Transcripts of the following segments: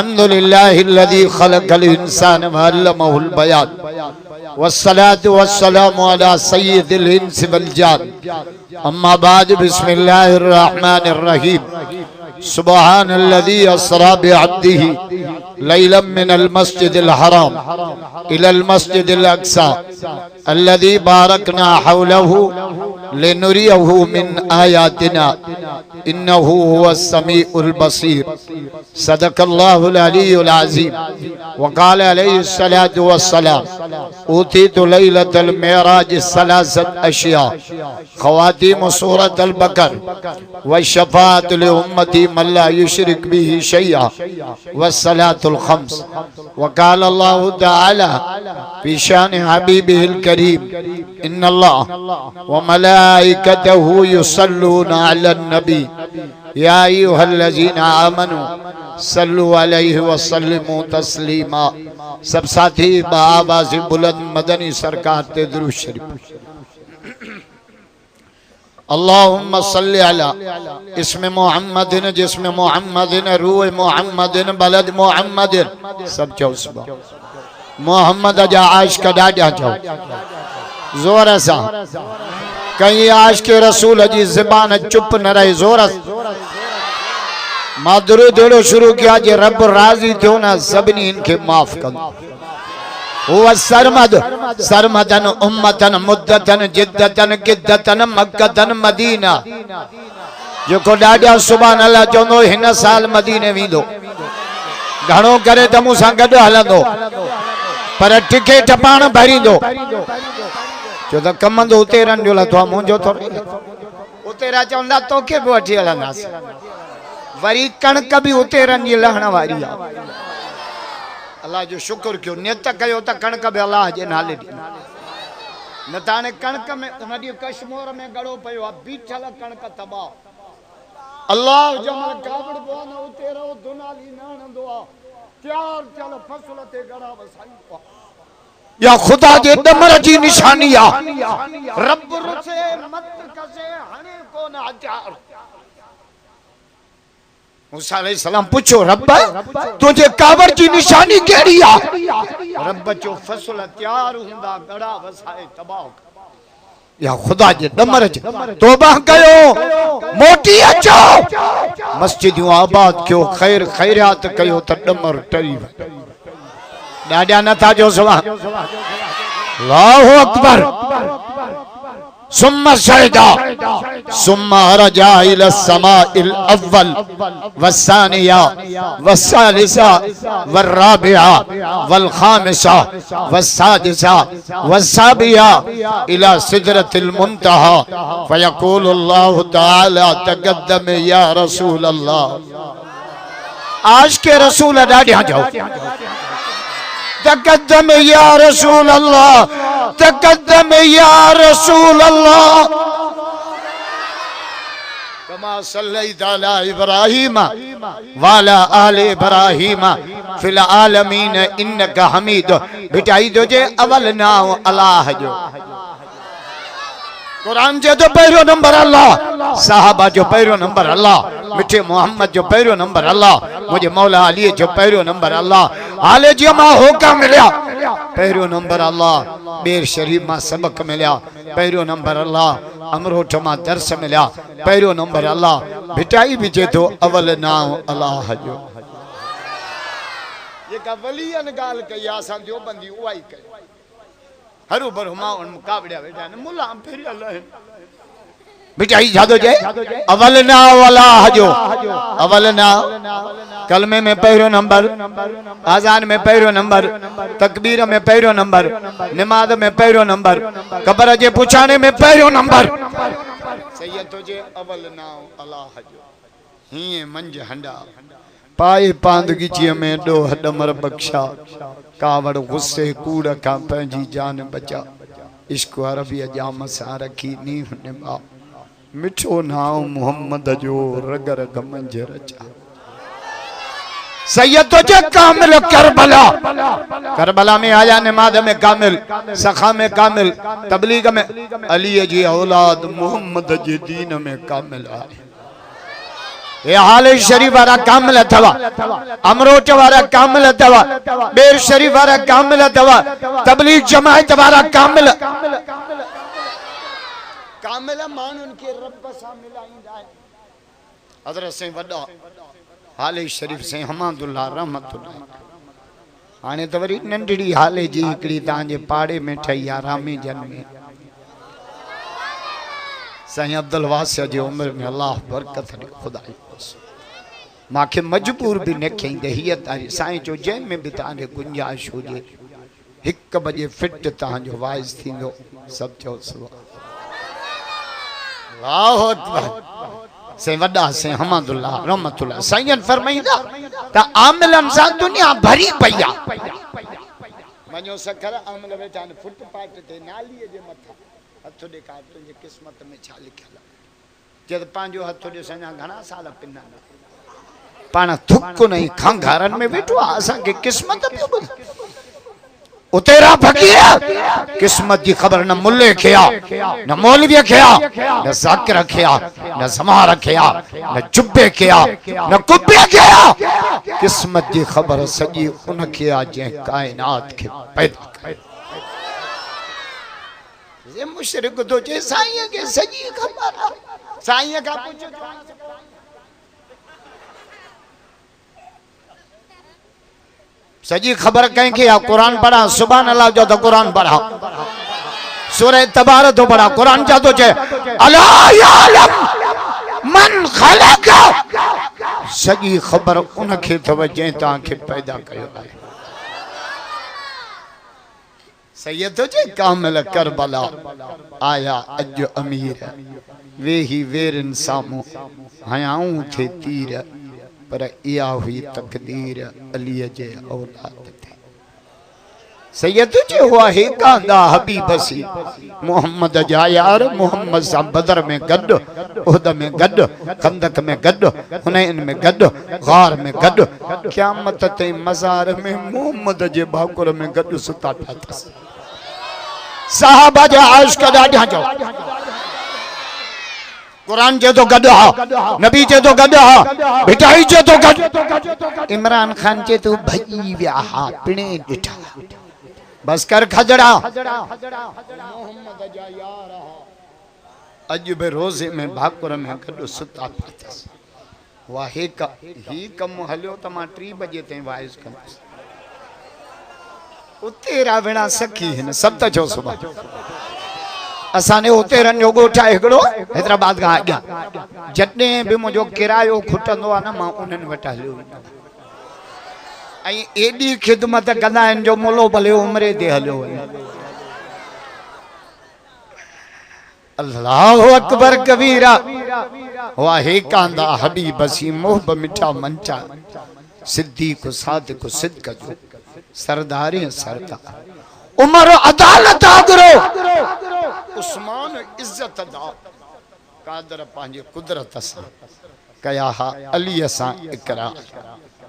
अल्हम्दुलिल्लाहिल्लज़ी खलक़ल इंसान व अल्लमहुल बयान वस्सलातु वस्सलामु अला सय्यिदिल इंसि वल जान अम्मा बाद बिस्मिल्लाहिर रहमानिर रहीम सुब्हानल्लज़ी अस्रा बिअब्दिही लैलन मिनल मस्जिदिल हराम इलल मस्जिदिल अक़सा अल्लज़ी बारकना हौलहु लिनुरियहु मिन आयातिना इन्नहु हुवस समीउल बसीर सदक़ल्लाहुल अलीयुल अज़ीम वक़ाल अलैहिस्सलातु वस्सलाम ऊतीतु लैलतल मेराज सलासत अशिया ख़वातीम सूरतल बकर व शफ़ाअत लि उम्मती मन ला युशरिक बिही शैआ वस्सलातुल खम्स वक़ाल अल्लाहु तआला फ़ी शान हबीबिहिल करीम इन्नल्लाह व मलाइकतहु युसल्लूना अलन नबी या अय्युहल्लज़ीना आमनू सल्लु अलैहि व सल्लिमू तस्लीमा। सब साथी बाआवाज़ बुलंद मदनी सरकार ते दुरूद शरीफ। अल्लाहुम्मा सल्लि अला इसमें मोहम्मदिन जिसमें मोहम्मदिन रूह मोहम्मदिन बलद मोहम्मदिन सब चौसबा मोहम्मद अजा आश का डाजा जाओ जोर सा कहीं आश के रसूल जी ज़बान चुप न रहे जोर मादरू देड़ो शुरू किया जे रब राजी थियो ना सबनी इनके माफ कर हुआ सरमद सरमदन उम्मतन मुद्दतन जिद्दतन किद्दतन मक्कतन मदीना जो को डाडिया सुभान अल्लाह चवंदो हिन साल मदीने वींदो घणो करे त मूं सां गॾु हलंदो पर टिके टपाण भरींदो छो त कमंदो उते रन जो लथो आहे मुंहिंजो थोरो उते रा चवंदा तोखे बि वठी हलंदासीं वरी कणक भी उते रन जी लहण वारी आहे अल्लाह जो शुक्र क्यों नियत कयो त कणक भी अल्लाह जे नाले दी न त हाणे कणक में उन ॾींहुं कश्मीर में गड़ो पियो आहे बीठल कणक तबाह अल्लाह जमल कावड़ बो न उते रहो दुनाली न हणंदो आहे तयार चल फसल ते गड़ा वसाई या खुदा जे दमर जी निशानी आ रब रुसे मत कसे हणे कोन हथियार मूसा अलैहिस्सलाम पूछो रब तुझे कावड़ जी निशानी केड़ी आ रब जो फसल तैयार हुंदा गड़ा वसाए तबाह या खुदा जे दमर ज तौबा कयो मोटी अचो मस्जिदूं आबाद कयो खैर खैरात कयो त दमर टरी डाडा न था जो सुभान अल्लाहु अकबर सुम्मा सजदा सुम्मा रजा इला समाइल अव्वल वस्सानिया वस्सालिसा वर्राबिया वल्खामिसा वस्सादिसा वस्साबिया इला सिदरतिल मुंतहा फयक़ूलु अल्लाहु तआला तक़द्दम या रसूल अल्लाह आज के रसूल डाडिया जाओ तक़द्दम या रसूल अल्लाह तक़द्दम या रसूल अल्लाह कमा सल्लैता अला इब्राहीम वाला आले इब्राहीम फिल आलमीन इन्नका हमीद बिटाई दो जे अवल नाम अल्लाह जो कुरान जे तो पहिरो नंबर अल्लाह साहबा जो पहिरो नंबर अल्लाह मिठे मोहम्मद जो पहिरो नंबर अल्लाह मुझे मौला अली जो पहिरो नंबर अल्लाह आले जी मां होका मिलिया पहिरो नंबर अल्लाह बेर शरीफ मां सबक मिलिया पहिरो नंबर अल्लाह अमरोठ मां दर्स मिलिया पहिरो नंबर अल्लाह भिटाई भी जे तो अवल नाम अल्लाह जो जेका वलियन गाल कई आसां जो बंदी उहा ही कई हरु भरु मां उन मुकाबड़ा बैठा न मुला फिर अल्लाह बिटाई जादो जे अवल ना वाला हजो अवल ना कलमे में पहिरो नंबर आजान में पहिरो नंबर तकबीर में पहिरो नंबर नमाज में पहिरो नंबर कब्र जे पुछाने में पहिरो नंबर सैयद तुझे अवल ना अल्लाह हजो हिए मंज हंडा पाए पांदगी जी में दो हडमर बख्शा कावड़ गुस्से कूड़ का पंजी जान बचा इश्क अरबी जाम सा रखी नी ने बा मिठो नाम मोहम्मद जो रग रग मंज रचा सैयद तुझे कामिल करबला करबला में आया नमाज में कामिल सखा में कामिल तबलीग में अली जी औलाद मोहम्मद जी दीन में कामिल आए ये हाले शरीफ वाला कामिल अथवा, अमरोट वाला कामिल अथवा, बेर शरीफ वाला कामिल अथवा, तबलीग जमात वाला कामिल कामिल मानुन के रब सां मिलाईंदा आहिनि। हज़रत से वॾा हाले शरीफ से हमादुल्लाह रहमतुल्लाह। हाणे त वरी नंढड़ी हाले जी हिकड़ी तव्हांजे पाड़े में ठही आहे रामी जन में साईं अब्दुल वासिया जी उम्र में अल्लाह बरकत ॾे खुदा मांखे मजबूर भी न कईंदे हीअ तारी साईं जो जंहिं में भी तव्हांखे गुंजाइश हुजे 1 बजे फिट तव्हांजो वाइज़ थींदो सभु चओ अल्लाहु अकबर। से वॾा से हमादुल्लाह रहमतुल्लाह साईं फरमाईंदा त आमिलन सां दुनिया भरी पई आहे। वञो सखर आमिल वेठा आहिनि फुटपाथ ते नालीअ जे मथां हथ ॾेखार तुंहिंजी क़िस्मत में छा लिखियल आहे। जद पंहिंजो हथ ॾिस अञा घणा साल पिना पाण थुक नहीं खंघारनि में वेठो आहे असांखे क़िस्मत पियो ॿुध उतेरा फकीर किस्मत की खबर न मुल्ले खिया न मौलवी खिया न ज़ाकिर खिया न समार खिया न जुब्बे खिया न कुब्बे खिया किस्मत की खबर सजी उन खिया जे कायनात के पैदा करे। ये मुशरिक तो जे साईं के सजी खबर साईं का पूछो सजी खबर कहीं किया कुरान पढ़ा सुभान अल्लाह जो तो कुरान पढ़ा सूरह तबारक तो पढ़ा कुरान जा तो चे अला यालम मन खलक सजी खबर उन के तो जे ता के पैदा कयो है। सैयद तो जे कामिल करबला आया अज अमीर वे ही वेर इंसामो हयाऊं थे तीर पर इया हुई तकदीर अली जे औलाद थे। सैयद जे हुआ है कांदा हबीब सी मोहम्मद जा यार मोहम्मद सा बदर में गड उहद में गड खंदक में गड हुनैन में गड गार में गड क़यामत ते मज़ार में मोहम्मद जे भाकुर में गड सुता ठातस। साहबा जे आशिक ॾाढा जो कुरान जे तो गड हा नबी जे तो गड हा बिटाई जे तो गड इमरान खान जे तो भई विया हा पिणे ॾिठा बस कर खजड़ा मोहम्मद जा यार हा अज बे रोजे में भाकुर में गड सुता पातस। वाह ही कम हलियो त मां 3 बजे ते वाइस कंदस उतेरा बिना सखी हिन सब त जो सुबह असाने उतेरन जो गोठा हिकड़ो हैदराबाद का आग्या जडे भी मुजो किरायो खुटंदो आ ना मां उनन वटा हलियो आई एडी खिदमत कंदा इन जो मोलो भले उमरे दे हलियो। अल्लाहु अकबर कबीरा वाहे कांदा हबीब सी मोहब मिठा मंचा सिद्दीक सादिक सिद्क जो सरदार सरदार उमर अदालत आगरो उस्मान इज्जत दा कादर पांजे कुदरत सा कया हा अली सा इकरार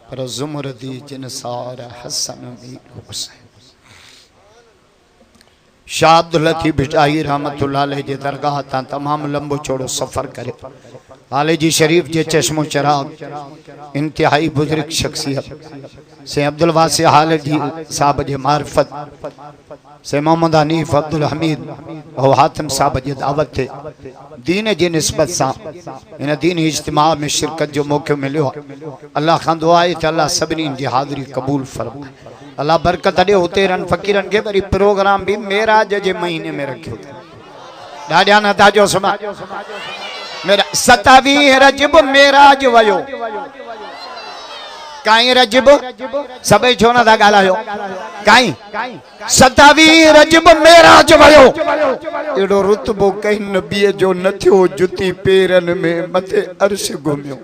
पर जुमरदी जिनसार हसन मीर हुसैन शाह अब्दुल लतीफ बिटाई रहमतुल्लाह अलैह जे दरगाह ता तमाम लंबो चौड़ो सफर करे हाले जी शरीफ जे चश्मो चराग इंतहाई बुजुर्ग शख्सियत से अब्दुल वासी हाले जी साहब जे मार्फत से मोहम्मद हनीफ अब्दुल हमीद और हातिम साहब जे दावत थे दीन जी निस्बत सा इन दीन इज्तिमा में शिरकत जो मौके मिलो अल्लाह खां दुआ है त अल्लाह सभनी जी हाजिरी कबूल फरमाए अल्लाह बरकत दे उतेरन फकीरन के वरी प्रोग्राम भी मेराज जे महीने में रखियो ॾाढा नथा जो समा मेरा 27 रजब मेराज वयो काई रजब सबे छो न था गालायो काई 27 रजब मेराज वयो एडो रुतबो कई नबी जो न थियो जुती पेरन में मथे अर्श घुमियो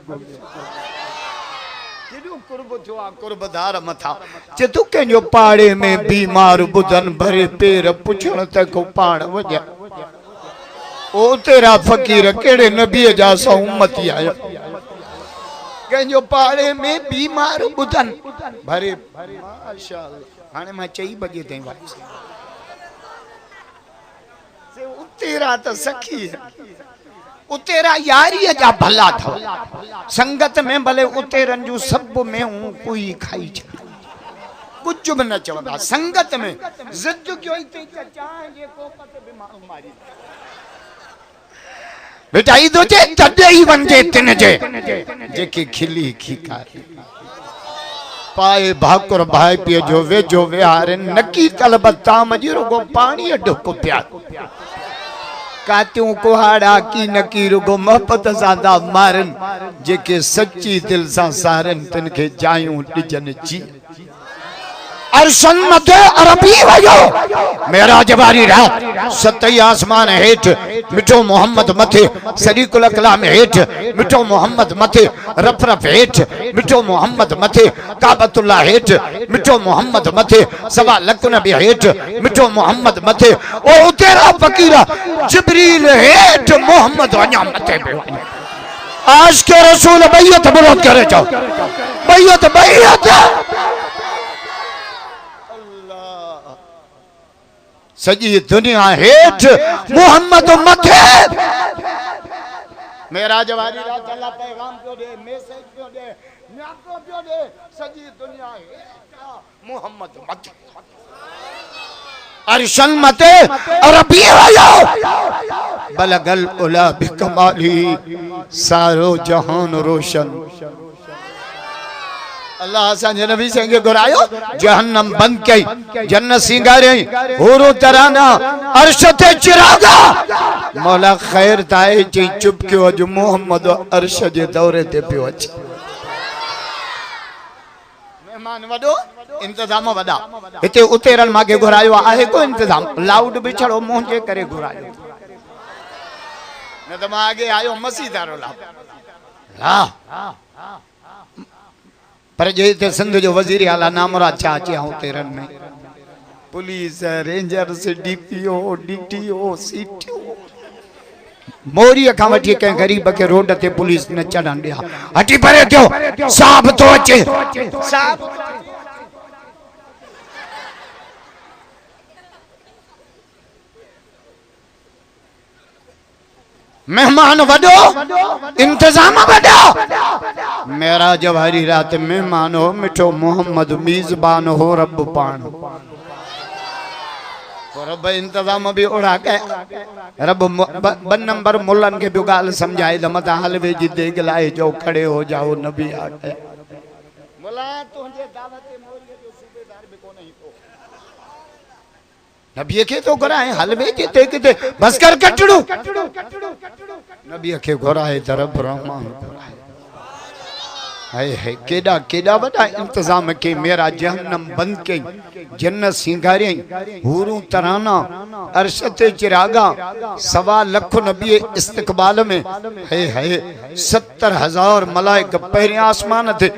केडो कुर्ब थियो आ कुर्बदार मथा जे तू केजो पाड़े में बीमार बुधन भरे पेर पुछण तक पाण वजा ओ तेरा फकीर केड़े नबी जा सा उम्मती आयो केजो पाड़े में बीमार बुधन भरे माशाअल्लाह हाने मैं 4 बजे ते वाइस से उतेरा त सखी है उतेरा यारी जा भला था संगत में भले उतेरन जो सब में हूं कोई खाई छा कुछ भी न चवंदा संगत में जिद क्यों ते चाहे जे को पत भी मानू मारी बेटा ई दो जे तडे ही वंजे तिन जे जेके खिली खीकारी पाए भाकुर भाई पियो जो वे हारे नकी कलबत्ता मजीरो को पानी ढुक प्या कातियों कुहाड़ा की नकी रुगो मोहब्बत सादा मारन जेके सच्ची दिल सा सारन तिनके जायूं डिजन जी अरशन मथे अरबी वयो मेरा जवारी रात सतई आसमान हेठ मिठो मोहम्मद मथे सरी कुल कलाम हेठ मिठो मोहम्मद मथे रफ रफ हेठ मिठो मोहम्मद मथे काबतुल्लाह हेठ मिठो मोहम्मद मथे सवा लख नबी हेठ मिठो मोहम्मद मथे ओ तेरा फकीरा जिब्रील हेठ मोहम्मद व냐 मथे पे आज के रसूल बैयत बुलंद करे जाओ बैयत बैयत सजी दुनिया हेठ मोहम्मद मथे मेरा जवारी रात अल्लाह पैगाम पियो दे मैसेज पियो दे न्याको पियो दे सजी दुनिया हेठ मोहम्मद मथे अरशन मथे अरबी वायो बलगल उला बिकमाली सारो जहान रोशन अल्लाह असांजे नबी संगे घुरायो जहन्नम बंद कई जन्नत सिंगारे होरो तराना अर्श ते चिरागा मौला खैर ताए ची चुप क्यों अज मोहम्मद अर्श जे दौरे ते पियो अच मेहमान वडो इंतजाम वडा हिते उतेरन मागे घुरायो आहे को इंतजाम लाउड भी छड़ो मोहजे करे घुरायो न त मागे आयो मसीदारो ला पर जे सिंध जो वजीर आला नामरा चाचे हूं तेरन में पुलिस रेंजर से डीपीओ डीटीओ सीटीओ मोरी का वठी के गरीब के रोड ते पुलिस न चढ़न दिया हटी परे थियो साहब तो अचे साहब मेहमान वडो इंतजाम वडो मेरा जवारी रात मेहमान हो मिठो मोहम्मद मीजबान हो रब पान रब इंतजाम भी उड़ा के रब बन नंबर मुल्लन के भी गाल समझाए मत हलवे जी देग लाए जो खड़े हो जाओ नबी आ गए मुला तुझे दावत मोरिया जो सूबेदार भी को नहीं तो नबी के तो घुराए हलवे जी ते किते बस कर कटड़ू नबी के घुराए तरफ रहमान घुराए हाय हाय केडा केडा बड़ा इंतजाम के मेरा जहन्नम बंद के जन्नत सिंगारे हूरू तराना अरशते चिरागा सवा लख नबी इस्तकबाल में है 70,000 मलाइक पहले आसमान थे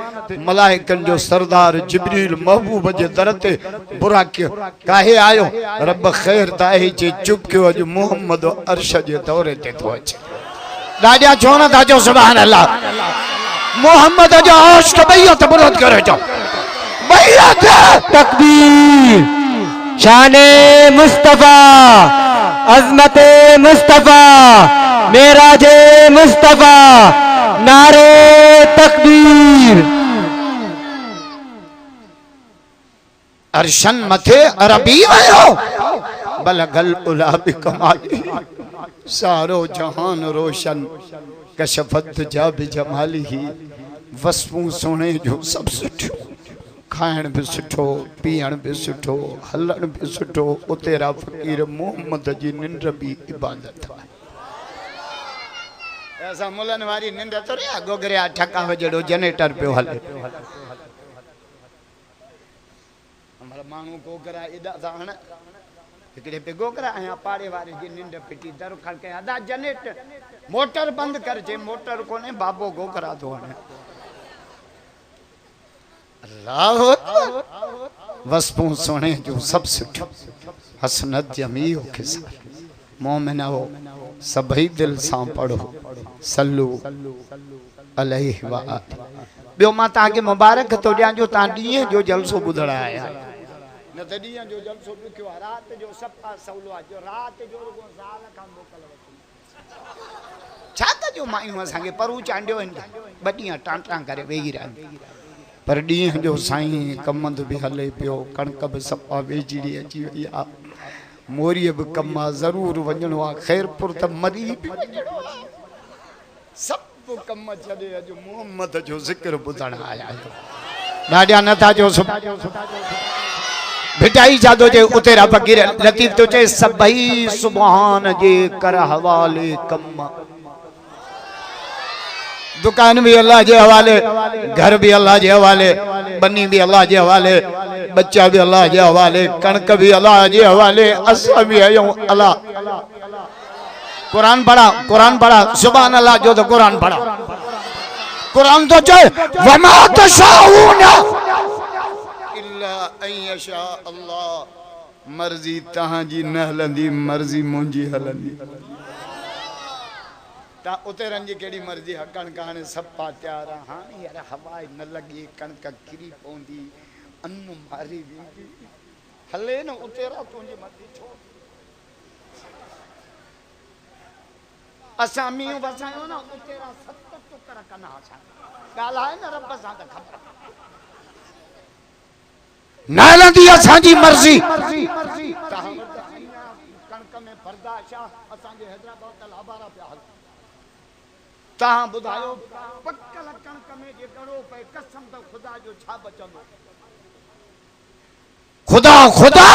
मलाइकन जो सरदार जिब्रील महबूब जे दर ते बुरा के काहे आयो रब खैर ताहे जे चुप के अज मोहम्मद अर्श जे दौरे ते तो अचे राजा छोना था जो सुभान अल्लाह मोहम्मद जो अर्श के बैयत बुलंद करे जाओ बैयत तकबीर शाने मुस्तफा अजमते मुस्तफा मेराजे मुस्तफा नारे तकबीर अरशन मथे अरबी वयो बलगल उला बिकमाली सारो जहान रोशन कशफत जा बिजमाली ही वस्फू सोने जो सब सुठो खाण भी सुठो पीअण भी सुठो हलण भी सुठो उतेरा फकीर मोहम्मद जी निंड भी इबादत ऐसा मुलन वारी निंड तो रे गोगरिया ठका वजड़ो जनरेटर पे हले हमारा मानू गोगरा इदा जान एकड़े पे गोगरा आया पाड़े वाले जी निंड पिटी दर खड़ के आदा जनरेटर मोटर बंद कर जे मोटर कोने बाबो गोगरा तो है अल्लाह वस्पू सोने जो सब सुठो हसनत जमी हो खिसा मोमिन हो सभई दिल सा पढ़ो सल्लू अलैहि व बियो मा ता के मुबारक तो दिया जो ता दिए जो जलसो बुधड़ा आया न त दिया जो जलसो क्यों रात जो सब सौलो जो रात जो ज़ाल का मोकल छा जो मायूं असांखे परू चांडियो आहिनि ॿ ॾींहं टांटां करे वेही रहनि पर ॾींहं जो साईं कमंद बि हले पियो कणक बि सफ़ा वेझड़ी अची वई आहे मोरीअ बि कमु आहे ज़रूरु वञिणो आहे ख़ैरपुर त मरी बि वञिणो आहे सभु कम छॾे अॼु मोहम्मद जो ज़िक्र ॿुधण आया आहियूं ॾाढा नथा जो भिटाई जादो जे उतेरा फ़कीर लतीफ़ तो चए सभई सुभान जे कर हवाले कम दुकान भी अल्लाह के हवाले घर भी अल्लाह के हवाले बनी भी अल्लाह के हवाले बच्चा भी अल्लाह के हवाले कणक भी अल्लाह के हवाले असां भी आयूं अल्लाह कुरान पढ़ा सुभान अल्लाह जो तो कुरान पढ़ा कुरान तो चए वमा तशाऊना इल्ला अन यशा अल्लाह मर्जी तहां जी न हलंदी मर्जी मुंजी हलंदी ता उतेरन जी केड़ी मर्जी कणक हाणे सफ़ा तैयार हाणे यार हवा न लगी कणक किरी पवंदी अन्न मारी वेंदी हले न उतेरा तुंहिंजी मर्जी छो असां मींहुं वसायो न उतेरा सत टुकर कना असां ॻाल्हाए न रब सां त ख़बर न हलंदी असांजी मर्जी कणक में बर्दाश्त असांजे हैदराबाद त लाबारा पिया हल तहां ॿुधायो पकल कणक में जे गड़ो पए कसम त खुदा जो छा बचंदो खुदा खुदा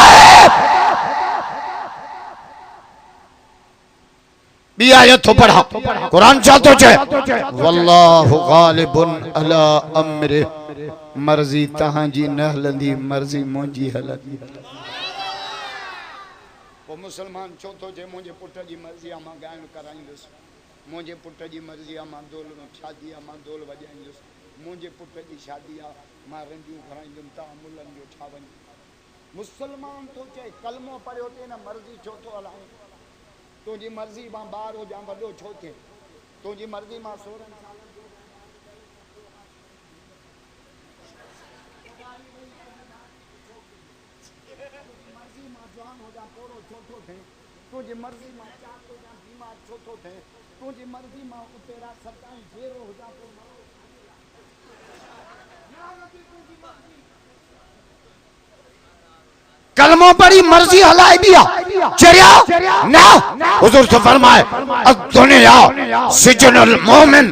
बी आयत तो पढ़ा कुरान चाहतो चे वल्लाहु गालिबुन अला अम्रे मर्जी तहां जी न हलंदी मर्जी मुंजी हलंदी वो मुसलमान चौथो जे मुंहिंजे पुट जी मर्जी आ मां गायन कराईंदुसि मुंहिंजे पुट जी मर्जी आ मां दोल में शादी आ मां दोल वॼाईंदुसि मुंहिंजे पुट जी शादी आ मां रंदियूं घराईंदुमि तव्हां मुलनि जो छा वञे मुसलमान तो चए कलमो पढ़ियो ते न मर्जी छो थो हलाए तुंहिंजी मर्जी मां ॿार हुजां वॾो छो थिए तुंहिंजी मर्जी मां 16 साल जो मर्जी मां जवान हुजां पोरो छो थो थिए तुंहिंजी मर्जी मां चाक हुजां बीमार छो थो थिए तुंहिंजी मर्जी मां उतेरा सदाई जेरो हुजां पोइ कलमो पढ़ी मर्जी हलाए दिया चरिया ना हुजूर से फरमाए दुनिया सिजनुल मोमिन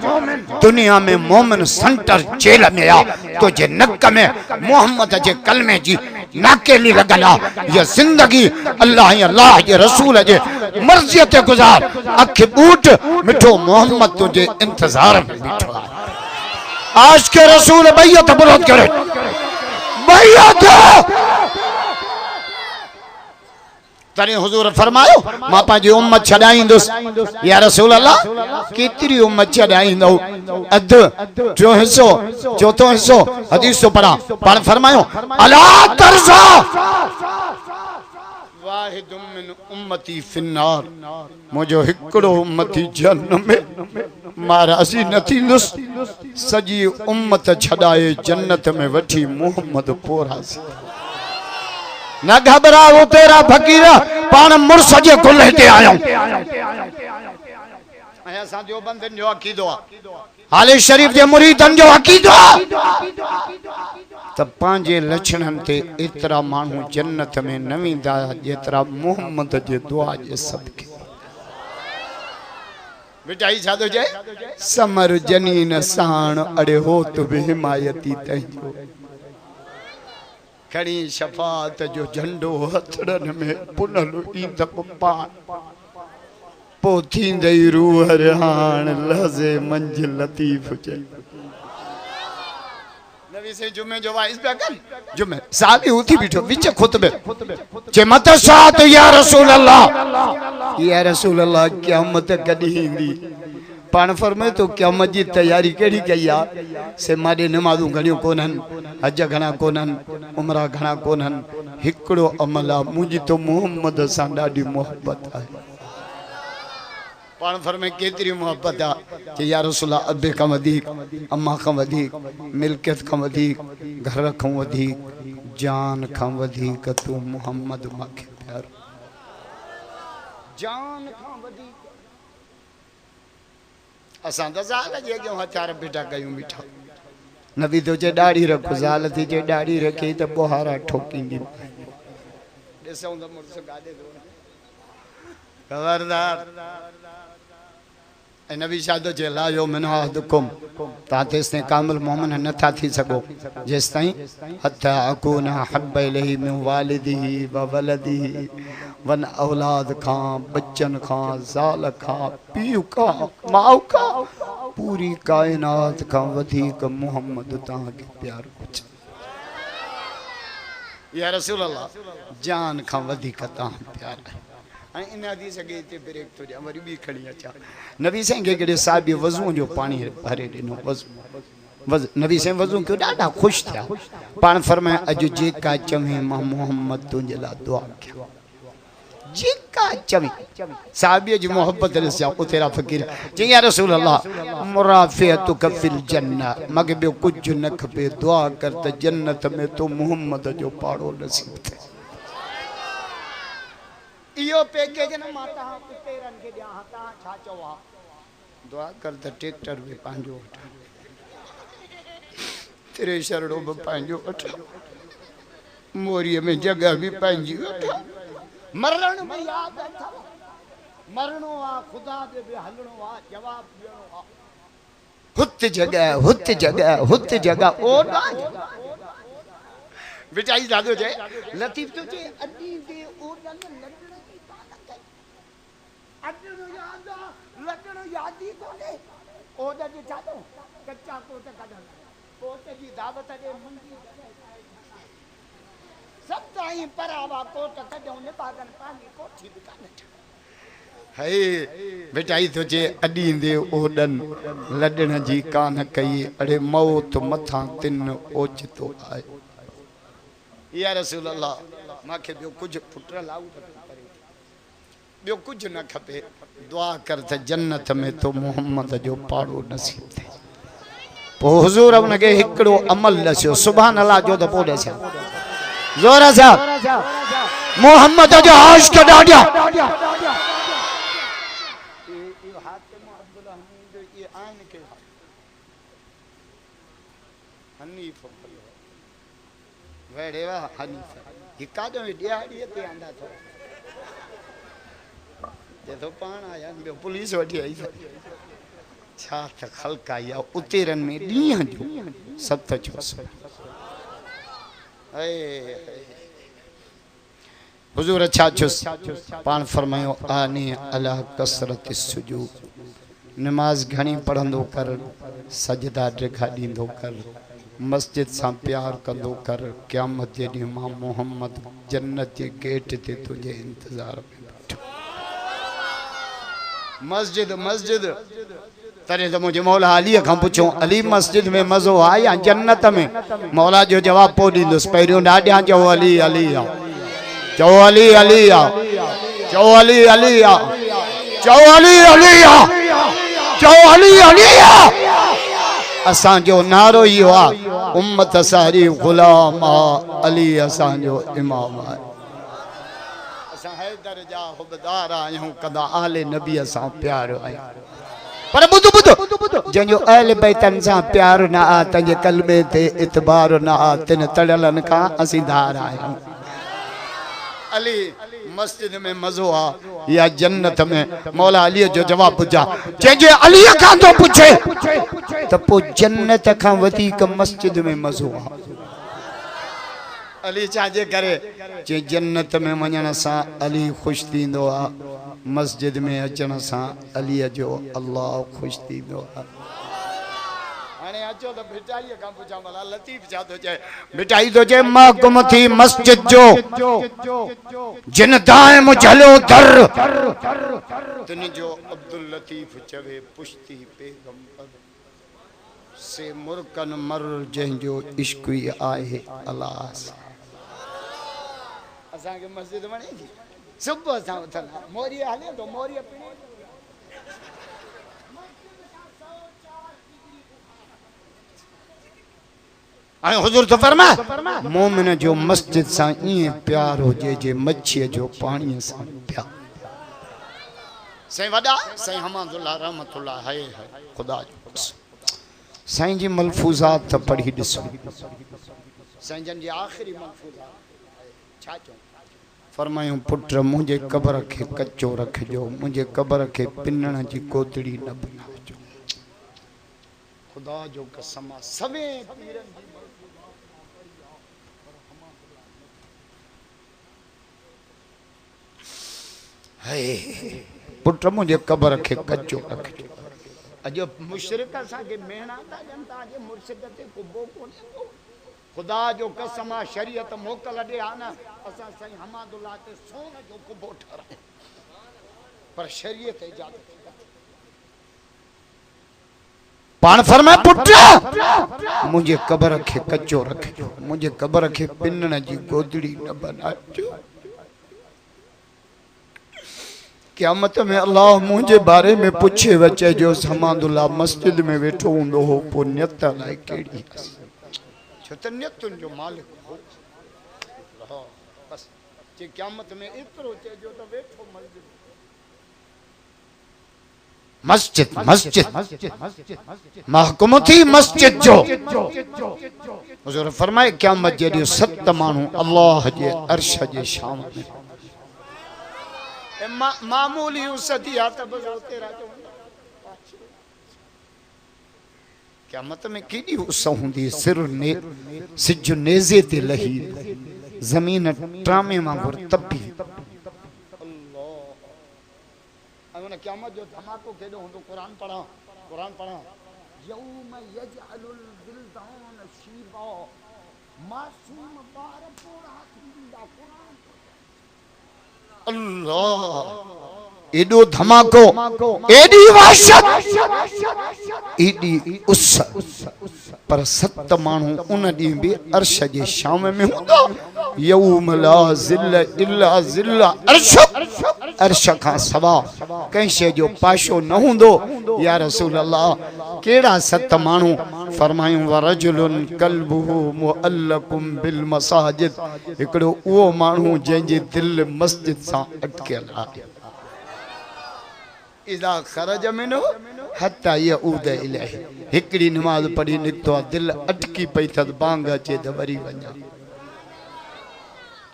दुनिया में मोमिन सेंटर जेल में आ तो जे नक में मोहम्मद जे कलमे जी नाकेली लगला ये जिंदगी अल्लाह के रसूल जे मर्जी ते गुजार अख बूट मिठो मोहम्मद तुझे इंतजार में बैठो आज के रसूल बैयत बुलंद करे बैयत तने हुजूर फरमायो मां पांजी उम्मत छडाईंदुस या रसूल अल्लाह केतरी उम्मत छडाईंदो अध जो हिस्सो चौथो हिस्सो हदीस तो पढ़ा पर फरमायो अला तरजा वाहिदुम मिन उम्मती फिन्नार मुजो हिकड़ो उम्मती जन्नत में महाराजी न थींदुस सजी उम्मत छडाए जन्नत में वठी मोहम्मद पोरासी न घबराओ तेरा फकीर पान मुर्स जे गुले ते आयो असा जो बंदन जो अकीदो हाले शरीफ जे मुरीदन जो अकीदो त पांजे लक्षणन ते इतरा मानू जन्नत में न वेंदा जेतरा मोहम्मद जे दुआ जे सदके बेटाई छादो जे समर जनीन साण अड़े हो तो बेहिमायती तंजो खड़ी शफात जो झंडो हथड़न में पुनल ईंद पान पो थींदई रूह रिहान लहज़े मंज लतीफ जे नबी से जुमे जो वाइस पे कर जुमे साहब उठी बिठो विच खुतबे जे मत साथ या रसूल अल्लाह क़यामत कदी इंदी पान फरमाए तो क़यामत जी तैयारी केड़ी कई आ से माडे नमाजू घणियो कोनन हज घणा कोनन उमरा घणा कोनन हिकड़ो अमल आ मुजी तो मोहम्मद सा डाडी मोहब्बत है पान फरमाए केतरी मोहब्बत आ कि या रसूल अबे का वधिक अम्मा का वधिक मिल्कियत का वधिक घर का वधिक जान का वधिक तू मोहम्मद माके प्यार जान का वधिक असां त ज़ाल जे अॻियां हथियार बीठा कयूं बीठा नबी तो चे दाढ़ी रखो ज़ाल थी चे दाढ़ी रखी त ॿोहारा ठोकींदी ॾिसूं त मुड़ुस गाॾे थो खबरदार ऐं नबी शादो चे ला यो मिन अहदुकुम तव्हां तेसिताईं कामिल मोमिन नथा थी सघो जेसिताईं हथा अकून हब्ब इलैहि मिन वालिदिही व वलदिही वन औलाद खां बच्चन खां ज़ाल खां पीउ खां माउ खां पूरी कायनात खां वधीक मोहम्मद तव्हांखे प्यार कुझु या रसूल अल्लाह जान खां वधीक तव्हां प्यार आहे इन हदीस खे हिते ब्रेक थो ॾियां वरी ॿी खणी अचां नबी साईं खे केॾे साहिब वज़ू जो पाणी भरे ॾिनो वज़ू नबी साईं वज़ू कयो ॾाढा ख़ुशि थिया पाण फरमाए अॼु जेका चवे मां मोहम्मद तुंहिंजे लाइ दुआ कयां जेका चवे साहिबीअ जी मोहब्बत ॾिसां उतेरा फ़क़ीर चई या रसूल अल्लाह मुराफ़ियतुक फिल जन्नह मूंखे ॿियो कुझु न खपे दुआ कर त जन्नत में तो मोहम्मद जो पाड़ो नसीब थिए इहो पैकेज न मां तव्हां कुतेरनि खे ॾियां तव्हां छा चओ हा दुआ कर त ट्रैक्टर बि पंहिंजो वठां थ्रेशरड़ो बि पंहिंजो वठां मोरीअ में जॻह बि पंहिंजी वठां मरण में यादि अथव मरणो आहे ख़ुदा ते बि हलणो आहे जवाब ॾियणो आहे हुत जॻह ओ विचाई दादो चए लतीफ़ तो चए अॾी ते ओडन लॾण यादि ई कोन्हे ओड जे छाॾो कच्चा कोट कढण कोट जी दावत ॾे मुंडी सब ताईं परावा कोट कढूं निभागन पानी कोठी बि कान है बेटाई तो चे अॾींदे ओडन लॾण जी कान कई अड़े मौत मथां तिन ओचितो आहे या रसूल अल्लाह मांखे ॿियो कुझु पुट लाऊ ॿियो कुझु न खपे दुआ कर त जन्नत में तो मोहम्मद जो पाड़ो नसीब थिए पोइ हुज़ूर उनखे हिकिड़ो अमल ॾसियो सुभान अल्लाह जो त पोइ ॾसियो ज़ोर सां मोहम्मद जो आशिक़ ॾाढा वेड़े वा हनीफ हिका जो ॾियाड़ीअ ते आंदा थो जे तो पाण आया ॿियो पुलिस वठी आई छा त ख़ल्क़ आई आहे उतेरनि में ॾींहं जो सत चोस हुज़ूर छा चुस पाण फरमायो आनी अला कसरत सुजूद नमाज घणी पढ़ंदो कर सजदा ड्रिघा ॾींदो कर मस्जिद सां प्यार कंदो कर क़यामत जे ॾींहुं मां मोहम्मद जन्नत जे गेट ते तुंहिंजे इंतज़ार में बैठो मस्जिद तॾहिं त मुंहिंजे मौला अलीअ खां पुछो अली मस्जिद में मज़ो आहे या जन्नत में मौला जो जवाब पोइ ॾींदुसि पहिरियों न ॾियां चओ अली अली आहे चओ अली अली आहे चओ अली अली आहे चओ अली अली आहे चओ अली अली आहे असांजो नारो इहो आहे उम्मत सारी ग़ुलाम आहे अली असांजो इमाम आहे असां हैदर जा हुबदार आहियूं कदा आले नबी सां प्यार आहियूं पर ॿुध जंहिंजो अहल बैतन सां प्यार न आहे तंहिंजे कलबे ते इतबार न आहे तिन तड़ियलनि खां असीं धार आहियूं अली मस्जिद में मज़ो आहे या जन्नत में मौला अलीअ जो जवाब पुछा जंहिंजे अलीअ खां थो पुछे त पोइ जन्नत खां वधीक मस्जिद में मज़ो आहे अली छाजे करे जे जन्नत में वञण सां अली ख़ुशि थींदो आहे मस्जिद में अचण सां अलीअ जो अल्लाह ख़ुशि थींदो आहे हाणे अचो त भिटाईअ खां पुछां भला लतीफ़ छा थो चए भिटाई थो चए महकुम थी मस्जिद जो जिन दाइम झलियो दर तिन जो अब्दुल लतीफ़ चवे पुश्ती पैगंबर से मुर्कन मर जंहिंजो इश्क ई आहे अलाह असांखे मस्जिद वणे थी सुबुह सां उथंदा मोरीअ हले थो मोरीअ पिणे हुजूर तो फरमा मोमिन जो मस्जिद सां ईअं प्यार हुजे जे मच्छीअ जो पाणीअ सां प्यार साईं वॾा साईं हमादुल्लाह रहमतुल्लाह है खुदा जो साईं जी मलफूज़ात पढ़ी ॾिसो साईं जन जी आख़िरी मलफूज़ात छा चऊं फरमायूं पुट मुंहिंजे क़बर खे कचो रखिजो मुंहिंजे क़बर खे पिनण जी कोतड़ी न बनाइजो खुदा जो कसम आहे सवे पीरनि जी पुट मुंहिंजे क़बर खे कचो रखिजो अॼु मुशरिक असांखे मेणा था ॾियनि तव्हांजे मुर्शिद ते कुबो कोन्हे खुदा जो कसम आहे शरीयत मोकल ॾे आहे न असां साईं हमादुल्लाह ते सोन जो कुबो ठहरायूं पर शरीयत इजाज़त पाण फरमाए पुट मुंहिंजे क़बर खे कचो रखिजो मुंहिंजे क़बर खे पिनण जी गोदड़ी न बनाइजो क़यामत में अल्लाह मुझे बारे में पूछे बचे जो हमादुल्लाह मस्जिद में वेठो हूंदो हो पोइ नियत लाइ कहिड़ी छो त नियतुनि जो मालिक हो बस जे क़यामत में एतिरो चइजो त वेठो मस्जिद मस्जिद महकुम थी मस्जिद जो हुज़ूर फरमाए क़यामत जे ॾींहुं 7 माण्हू अल्लाह जे अर्श जे शाम में मामूली सदिया तब तेरा क़यामत में केडी उस हुंदी सिर ने सिज नेज़े ते लही ज़मीन ट्रामे वांगुर तपी अल्लाह उन क़यामत जो धमाको केडो हुंदो कुरान पढ़ा यौम यजअलुल बिलदान शीबा मासूम बार पूरा थींदा कुरान अल्लाह एडो धमाको एडी वहशत एडी उस पर 7 माण्हू उन डी भी अर्श जे शाम में हुंदो यौम ला ज़िल्ल इल्ला ज़िल्ल अर्श खां सवा कंहिं शइ जो पाशो न हुंदो या रसूल अल्लाह केड़ा 7 माण्हू फरमायूं वरजुलुन कल्बुहु मुअल्लकुम बिल मसाजिद हिकड़ो उहो माण्हू जंहिंजी दिल मस्जिद सां अटकियल आहे इज़ा खरज मिनो हत्ता यऊद इलैहि हिकड़ी नमाज पढ़ी निकतो दिल अटकी पई थद बांग अचे त वरी वञा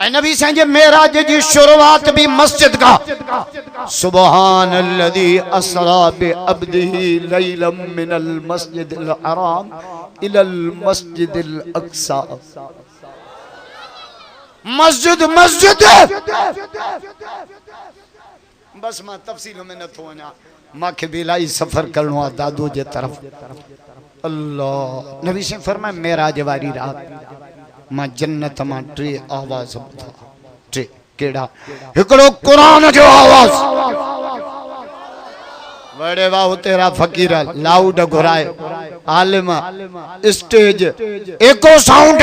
ऐं नबी साईं जे मेराज जी शुरुआत भी मस्जिद का सुभान अल्लज़ी असरा बि अब्दिही लैलम मिनल मस्जिदिल हराम इलल मस्जिदिल अक्सा मस्जिद मस्जिद बस मां तफसील में न थो वञा मांखे भी इलाही सफ़र करणो आहे दादू जे तरफ़ अल्लाह नबी साईं फरमाए मेराज वारी रात मां जन्नत मां 3 आवाज ॿुधा 3 केड़ा हिकड़ो कुरान जो आवाज बड़े वाह तेरा फकीर लाउड घुराए आलिम स्टेज एको साउंड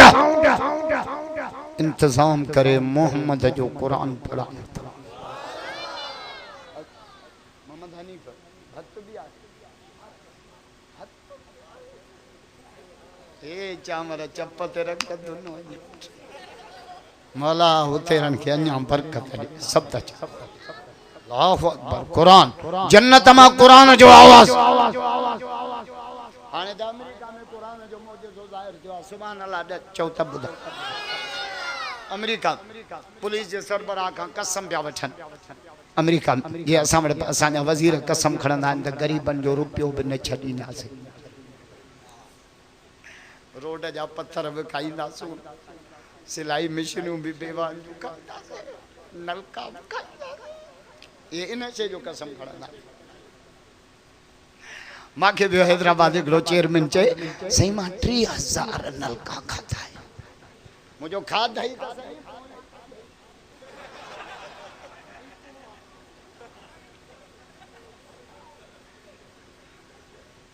इंतजाम करे मोहम्मद जो कुरान पढ़ा चामर चपते रख दोनों मौला होते रन के अन्या बरकत सब तच अल्लाहु अकबर कुरान जन्नत मा कुरान जो आवाज हाने द अमेरिका में कुरान जो मौजूदो ज़ाहिर थियो सुभान अल्लाह चौथा बुधा अमेरिका पुलिस जे सरबराह का कसम पिया वठन अमेरिका ये असा वजीर कसम खणंदा आहिनि त गरीबन जो रुपयो भी न छॾींदासीं रोड जा पत्थर विकाईंदासूं सिलाई मशीनूं भी बेवान नलका ये इन शइ जो कसम खणंदा मांखे भी हैदराबाद हिकिड़ो चेयरमैन चए सही मां 3000 नलका खाधा है मुझो खाधा ही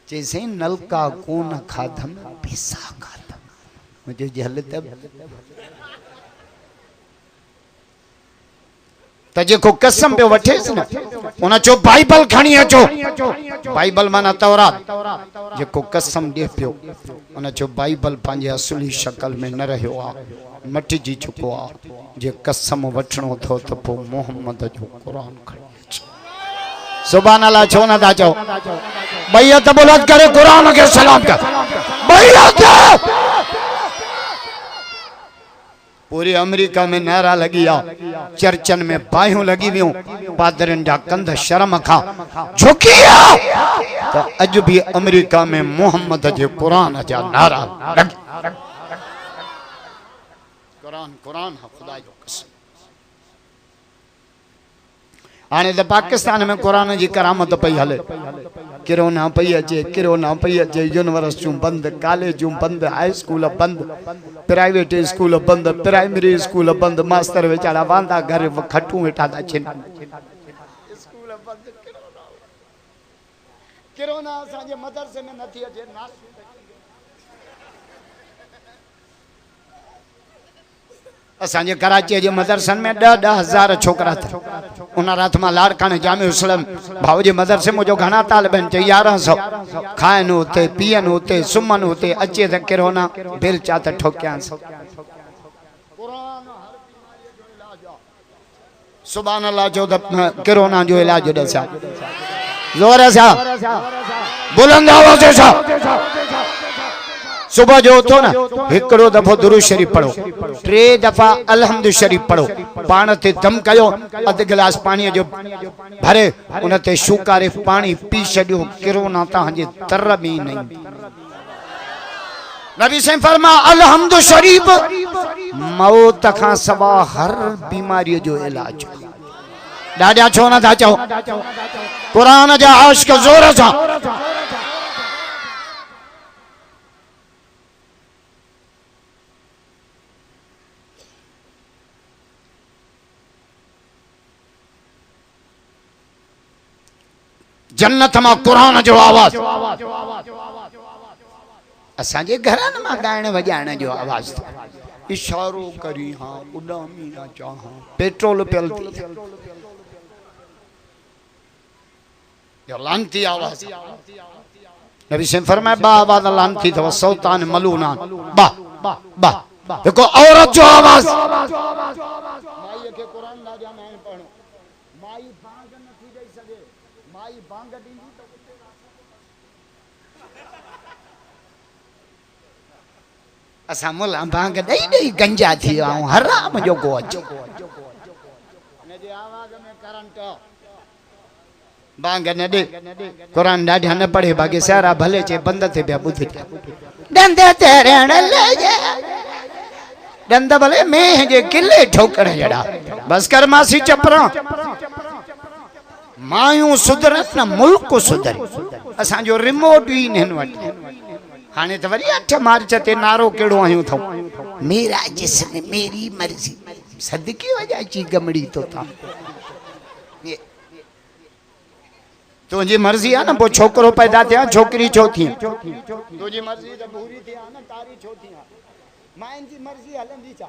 जैसे नलका कोन खाधम पैसा खाधम मुझे जल त जेको कसम पे वठेस न उन चो बाइबल खणी अचो बाइबल माना तौरात जेको कसम दे पियो उन चो बाइबल पंहिंजे असली शक्ल में न रहियो आ मटिजी चुको आ जे कसम वठणो थो त पोइ मोहम्मद जो कुरान खणी अचो सुभान अल्लाह छो ना था चो बैयत बुलंद करे कुरान के सलाम कर बैयत पूरे अमेरिका में नारा लगी आ चर्चन में बाहियों लगी वियूं पादरन जा कंध शर्म खा झुकी आ तो अज भी अमेरिका में मोहम्मद जे कुरान जा नारा लगी कुरान कुरान खुदा जो कसम आने तो पाकिस्तान में कुरान जी करामत पई हले किरोना पई अचे यूनिवर्सिटियों बंद कॉलेजूं बंद हाई स्कूल बंद प्राइवेट स्कूल बंद प्राइमरी स्कूल बंद मास्टर वेचारा वांदा घर खटू वेठा था छिन स्कूल बंद किरोना असांजे मदरसे में नथी अचे नास असांजे कराची जे मदरसन में 10,000 छोकरा था उन रात में लाड़काने जामे इस्लाम भाव जे मदरसे मुझो घना तालिब 1100 खाइन होते पियन होते सुमन होते अचे त किरोना बिल चा त ठोकियां कुरान हर बीमारी जो इलाज सुभान अल्लाह जो किरोना जो इलाज दसा जोर से बुलंद आवाज से सुबह जो उठो ना हिकड़ो दफो दुरूद शरीफ पढ़ो 3 दफा अलहम्दु शरीफ पढ़ो पान ते दम कयो अध गिलास पानी जो भरे उन ते शुकारे पानी पी छडियो किरोना तहांजे तर में नहीं नबी से फरमा अलहम्दु शरीफ मौत का सवा हर बीमारी जो इलाज डाडा छो ना था चो कुरान जा आशिक जोर सा जन्नत में कुरान जो आवाज असांजे घरन में गायण वजाण जो आवाज इशारो करी हाँ उडामी ना चाहा पेट्रोल पेलती यो लांती आवाज नबी से फरमाया बा आवाज लांती तो सौतान मलूना बा बा देखो औरत जो आवाज माई के कुरान ना जाने पढ़ो माई बांग नथी दई सके माई बांग दींदी तो असा मुला बांग दई दई गंजा थी आऊं हराम जो को अच ने जे आवाज में करंट बांग ने दे कुरान डाढा न पढ़े बाकी सारा भले चे बंद थे बया बुध दंद तेरण ले जा दंद भले मैं जे किले ठोकर जड़ा बस कर मासी चपरा मायूं सुधरत न मुल्क सुधर असा जो रिमोट ही नन वट हाने त वरी 8 मार्च ते नारो केड़ो आयो थो मेरा जिस्म मेरी मर्जी सदकी वजह ची गमड़ी तो था तुझी मर्जी है ना वो छोकरो पैदा थिया छोकरी छो थी तुझी मर्जी त पूरी थिया ना तारी छो थी माइन जी मर्जी हलंदी चा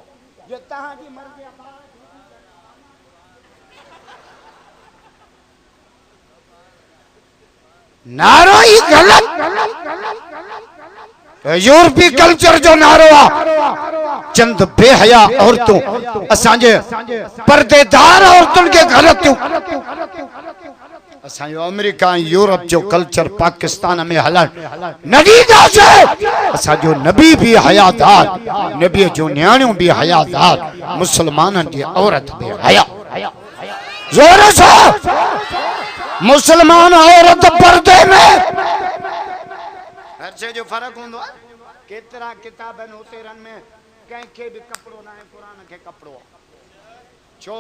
जो तहां जी मर्जी नारो ही गलत यूरोपी कल्चर जो नारो आ चंद बेहया औरतों असांजे पर्देदार औरतुन के गलत क्यों असांजो अमेरिका यूरोप जो कल्चर पाकिस्तान में हलन नदी दासे असांजो नबी भी हयादार नबी जो न्याणियों भी हयादार मुसलमानन की औरत भी हया जोर से मुसलमान औरत पर्दे में हर से जो फर्क होंदो केतरा किताबन होते रन में कहीं के भी कपड़ो ना है कुरान के कपड़ो छो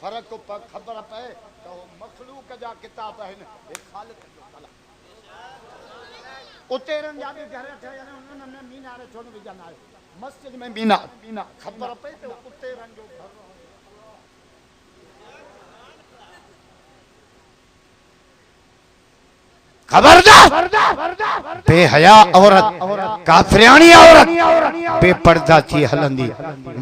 फर्क को खबर पे तो मखलूक जा किताब है एक खालिक जो कला उतेरन जा भी घर ठया उन्होंने मीनार छोड़ भी जाना मस्जिद में मीनार खबर पे तो उतेरन जो घर खबरदार बेहया औरत काफिरानी औरत बेपर्दा थी हलंदी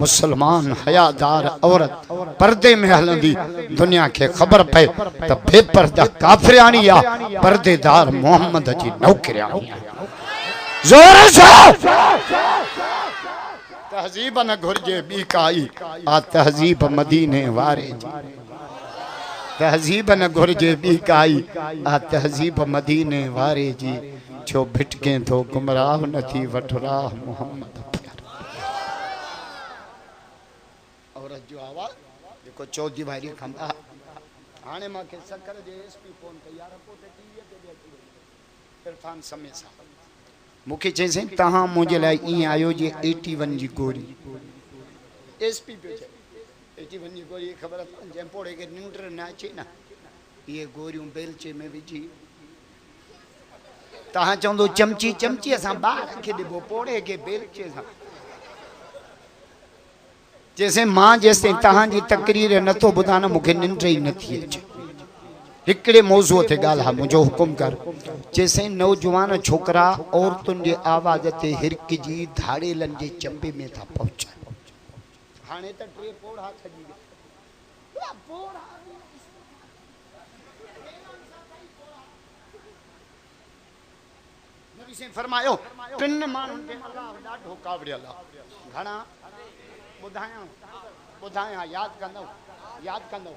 मुसलमान हयादार औरत पर्दे में हलंदी दुनिया के खबर पे त बेपर्दा काफिरानी या पर्देदार मोहम्मद जी नौकरियानी जोर से तहजीब न घुरजे बी काई आ तहजीब मदीने वारे जी तहजीब न घुर्जे बी काई आ तहजीब मदीने वारे जी छो भिटके तो गुमराह न थी वठराह मोहम्मद औरत जो आवाज देखो चौथी भाई खंबा हाने मां के सकर जे एसपी फोन कई यार पोते टीवी ते बैठी इरफान समय सा मुखे चेसे तहां मुझे लाई ई आयो जे 81 जी गोरी एसपी पे 81 जी गोरी खबर है जे पोड़े के निंद्र ना चे ना ये गोरियों बेलचे में विझी तहां चंदो चमची चमची असा बाहर के दिबो पोड़े के बेलचे सा जैसे मां जैसे तहां जी तकरीर न तो बुधाना मुखे निंद्र ही न थी अचे हिकड़े मौजू ते गाल मुझो हुकुम कर जैसे नौजवान छोकरा औरतुन जे आवाज ते हिरक जी धाड़ेलन जे चंबे में था पहुंचा हाने त ट्रे पोड़ा खजी गया पोड़ा नबी से फरमायो टिन मानुन के अल्लाह ॾाढो कावड़ियल घणा बुधाया याद कंदो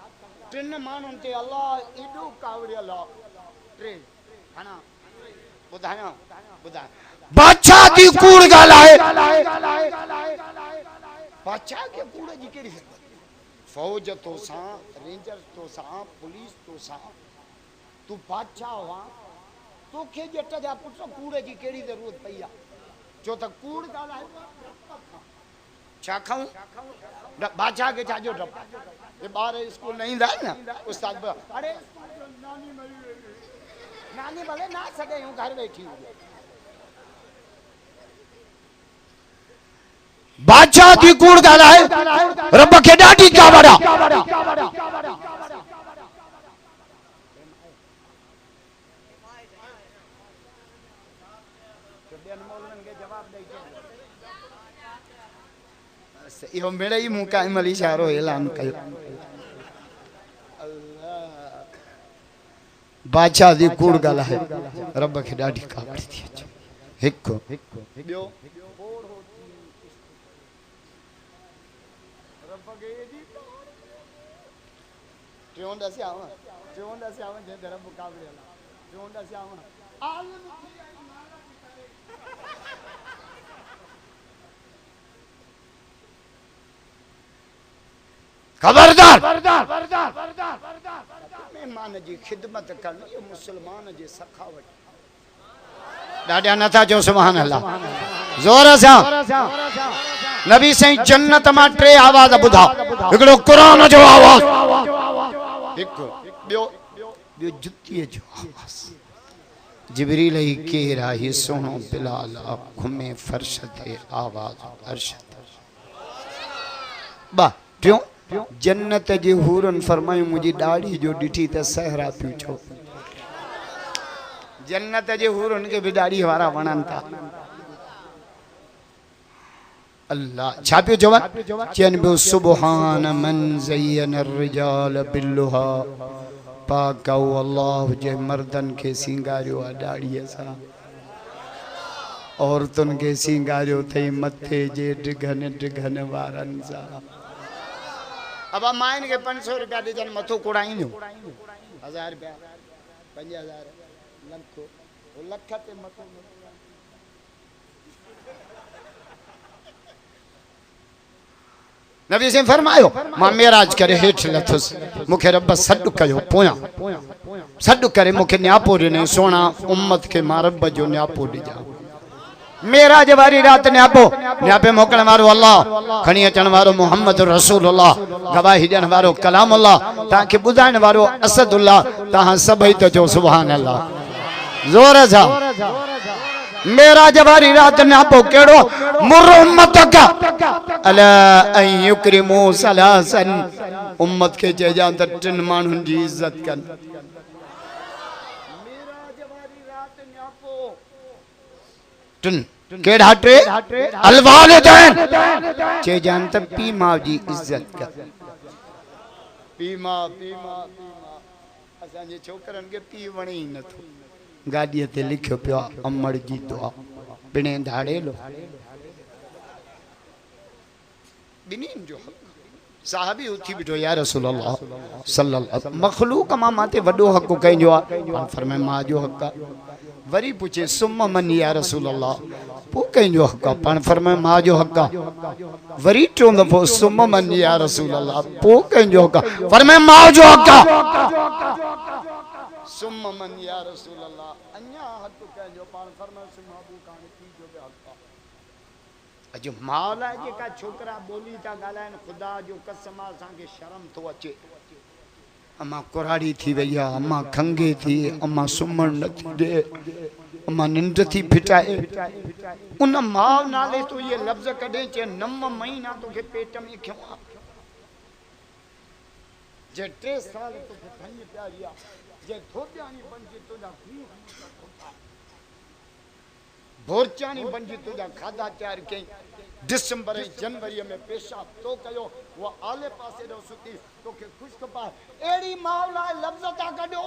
टिन मानुन ते अल्लाह एडो कावड़ियल टे घणा बुधाया बादशाह दी कूड़ गालाए बादशाह के कूड़ जी केड़ी फौज तो सा रेंजर तो सा पुलिस तो सा तू बादशाह हुआ तो के जट जा पुट कूड़ जी केड़ी जरूरत पईया जो त कूड़ गालाए छा खाऊं बादशाह के छाजो डप ये बार स्कूल नहीं दा ना उस्ताद अरे नानी भले ना सके हूं घर बैठी हूं बादशाह दी कूड़ गालाए रब के डाडी का बड़ा यो मेरा ही मुंह का इमली इशारो ऐलान कयो बादशाह दी कूड़ गाला है रब के डाडी कावड़ी थी हिक बियो रब के जी ट्योंडा से आवा जे रब कावड़ी वाला ट्योंडा से आवा खबरदार मेहमान जी खिदमत करनी ये मुसलमान जी सखावट डाडिया नथा जो सुभान अल्लाह जोर से नबी से जन्नत में टे आवाज बुधा एकड़ो कुरान जो आवाज एक बियो जुत्ती जो आवाज जिब्रील ही केरा ही सोनो बिलाल घुमे फर्श ते आवाज अर्श बा क्यों जन्नत जी हूरन फरमायो मुझी दाढ़ी जो डिठी त सहरा पीछो जन्नत जी हूरन के भी दाढ़ी वारा वणन था अल्लाह छापियो जवाब चन बो सुभान मन ज़य्यन अर्रिजाल बिल्लुहा पाक अल्लाह जे मर्दन के सिंगारियो दाढ़ी सा औरतन के सिंगारियो थई मथे जे डिघन वारन सा अब माइन के 500 रुपया दीजन मथो कुड़ाईनो 1000 रुपया 5000 लख वो लख ते मथो नबी से फरमायो मां मेराज करे हेठ लथुस मुखे रब सड कयो पोया सड करे मुखे न्यापो ने सोना उम्मत के मां रब जो न्यापो दिजा मेरा जवारी रात न्यापे मोकल वारो अल्लाह खणी अचण वारो मोहम्मद रसूलुल्लाह गवाही ॾियण वारो कलामुल्लाह ताके बुधाइण वारो असदुल्लाह तां सभई तो जो सुभान अल्लाह जोर सा मेरा जवारी रात न्यापो केड़ो मुर उम्मत का अला अन युक्रिमु सलासन उम्मत के चेजा त टिन मानुन जी इज्जत कन केड़ा टे अलवालिदैन चे जान त पी मां जी इज्जत कर पी मां असा जे छोकरन के पी वणे ही न थो गाड़ी ते लिखियो पियो अमर जी दुआ बिने धाड़े लो बिनीन जो साहबी उठी बिठो या रसूल अल्लाह सल्लल्लाहु मखलूक मां माते वडो हक कहियो आ पाण फरमाए मां जो हक आ वरी पूछे सुम मन या रसूल अल्लाह पो कहियो हक आ पाण फरमाए मां जो हक आ वरी टियों दफो सुम मन या रसूल अल्लाह पो कहियो हक आ फरमाए मां जो हक आ सुम मन या रसूल अल्लाह अन्या हक कहियो पाण फरमाए सुम अबू कान पी जो बि हक आ अजो मौला जे का छोकरा बोली ता गालाइन खुदा जो कसम असां के शर्म तो अचे अम्मा कुराड़ी थी वैया अम्मा खंगे थी अम्मा सुमण न थी दे अम्मा निंद थी फिटाए उन मां नाले तो ये लफ्ज कढे चे 9 महीना तो के पेट में क्यों आ जे 3 साल तो के धन्य प्यारिया जे थोड़ानी बनजी तो जा भोरचानी बनजी तो जा खादा तैयार कई दिसंबर जनवरी में पेशाब तो कयो वो आले पासे रो सुती तो के खुश्क पा एड़ी मौला लफ्ज ता कढो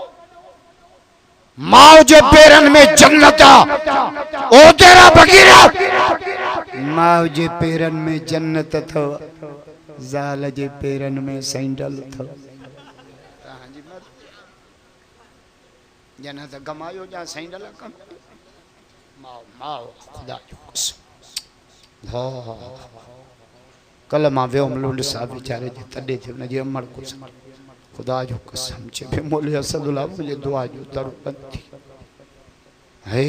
मां जे पेरन में जन्नत आ ओ तेरा बगीरा मां जे पेरन में जन्नत थो ज़ाल जे पेरन में सैंडल थो हां जी मत जना त गमायो जा सैंडल कम मां खुदा जो कसम कल मां वियो मलूंड साहब बेचारे जे तडे थे उन जे अमर को खुदा जो कसम चे बे मोले असदुल्लाह मुझे दुआ जो तड़पन थी हे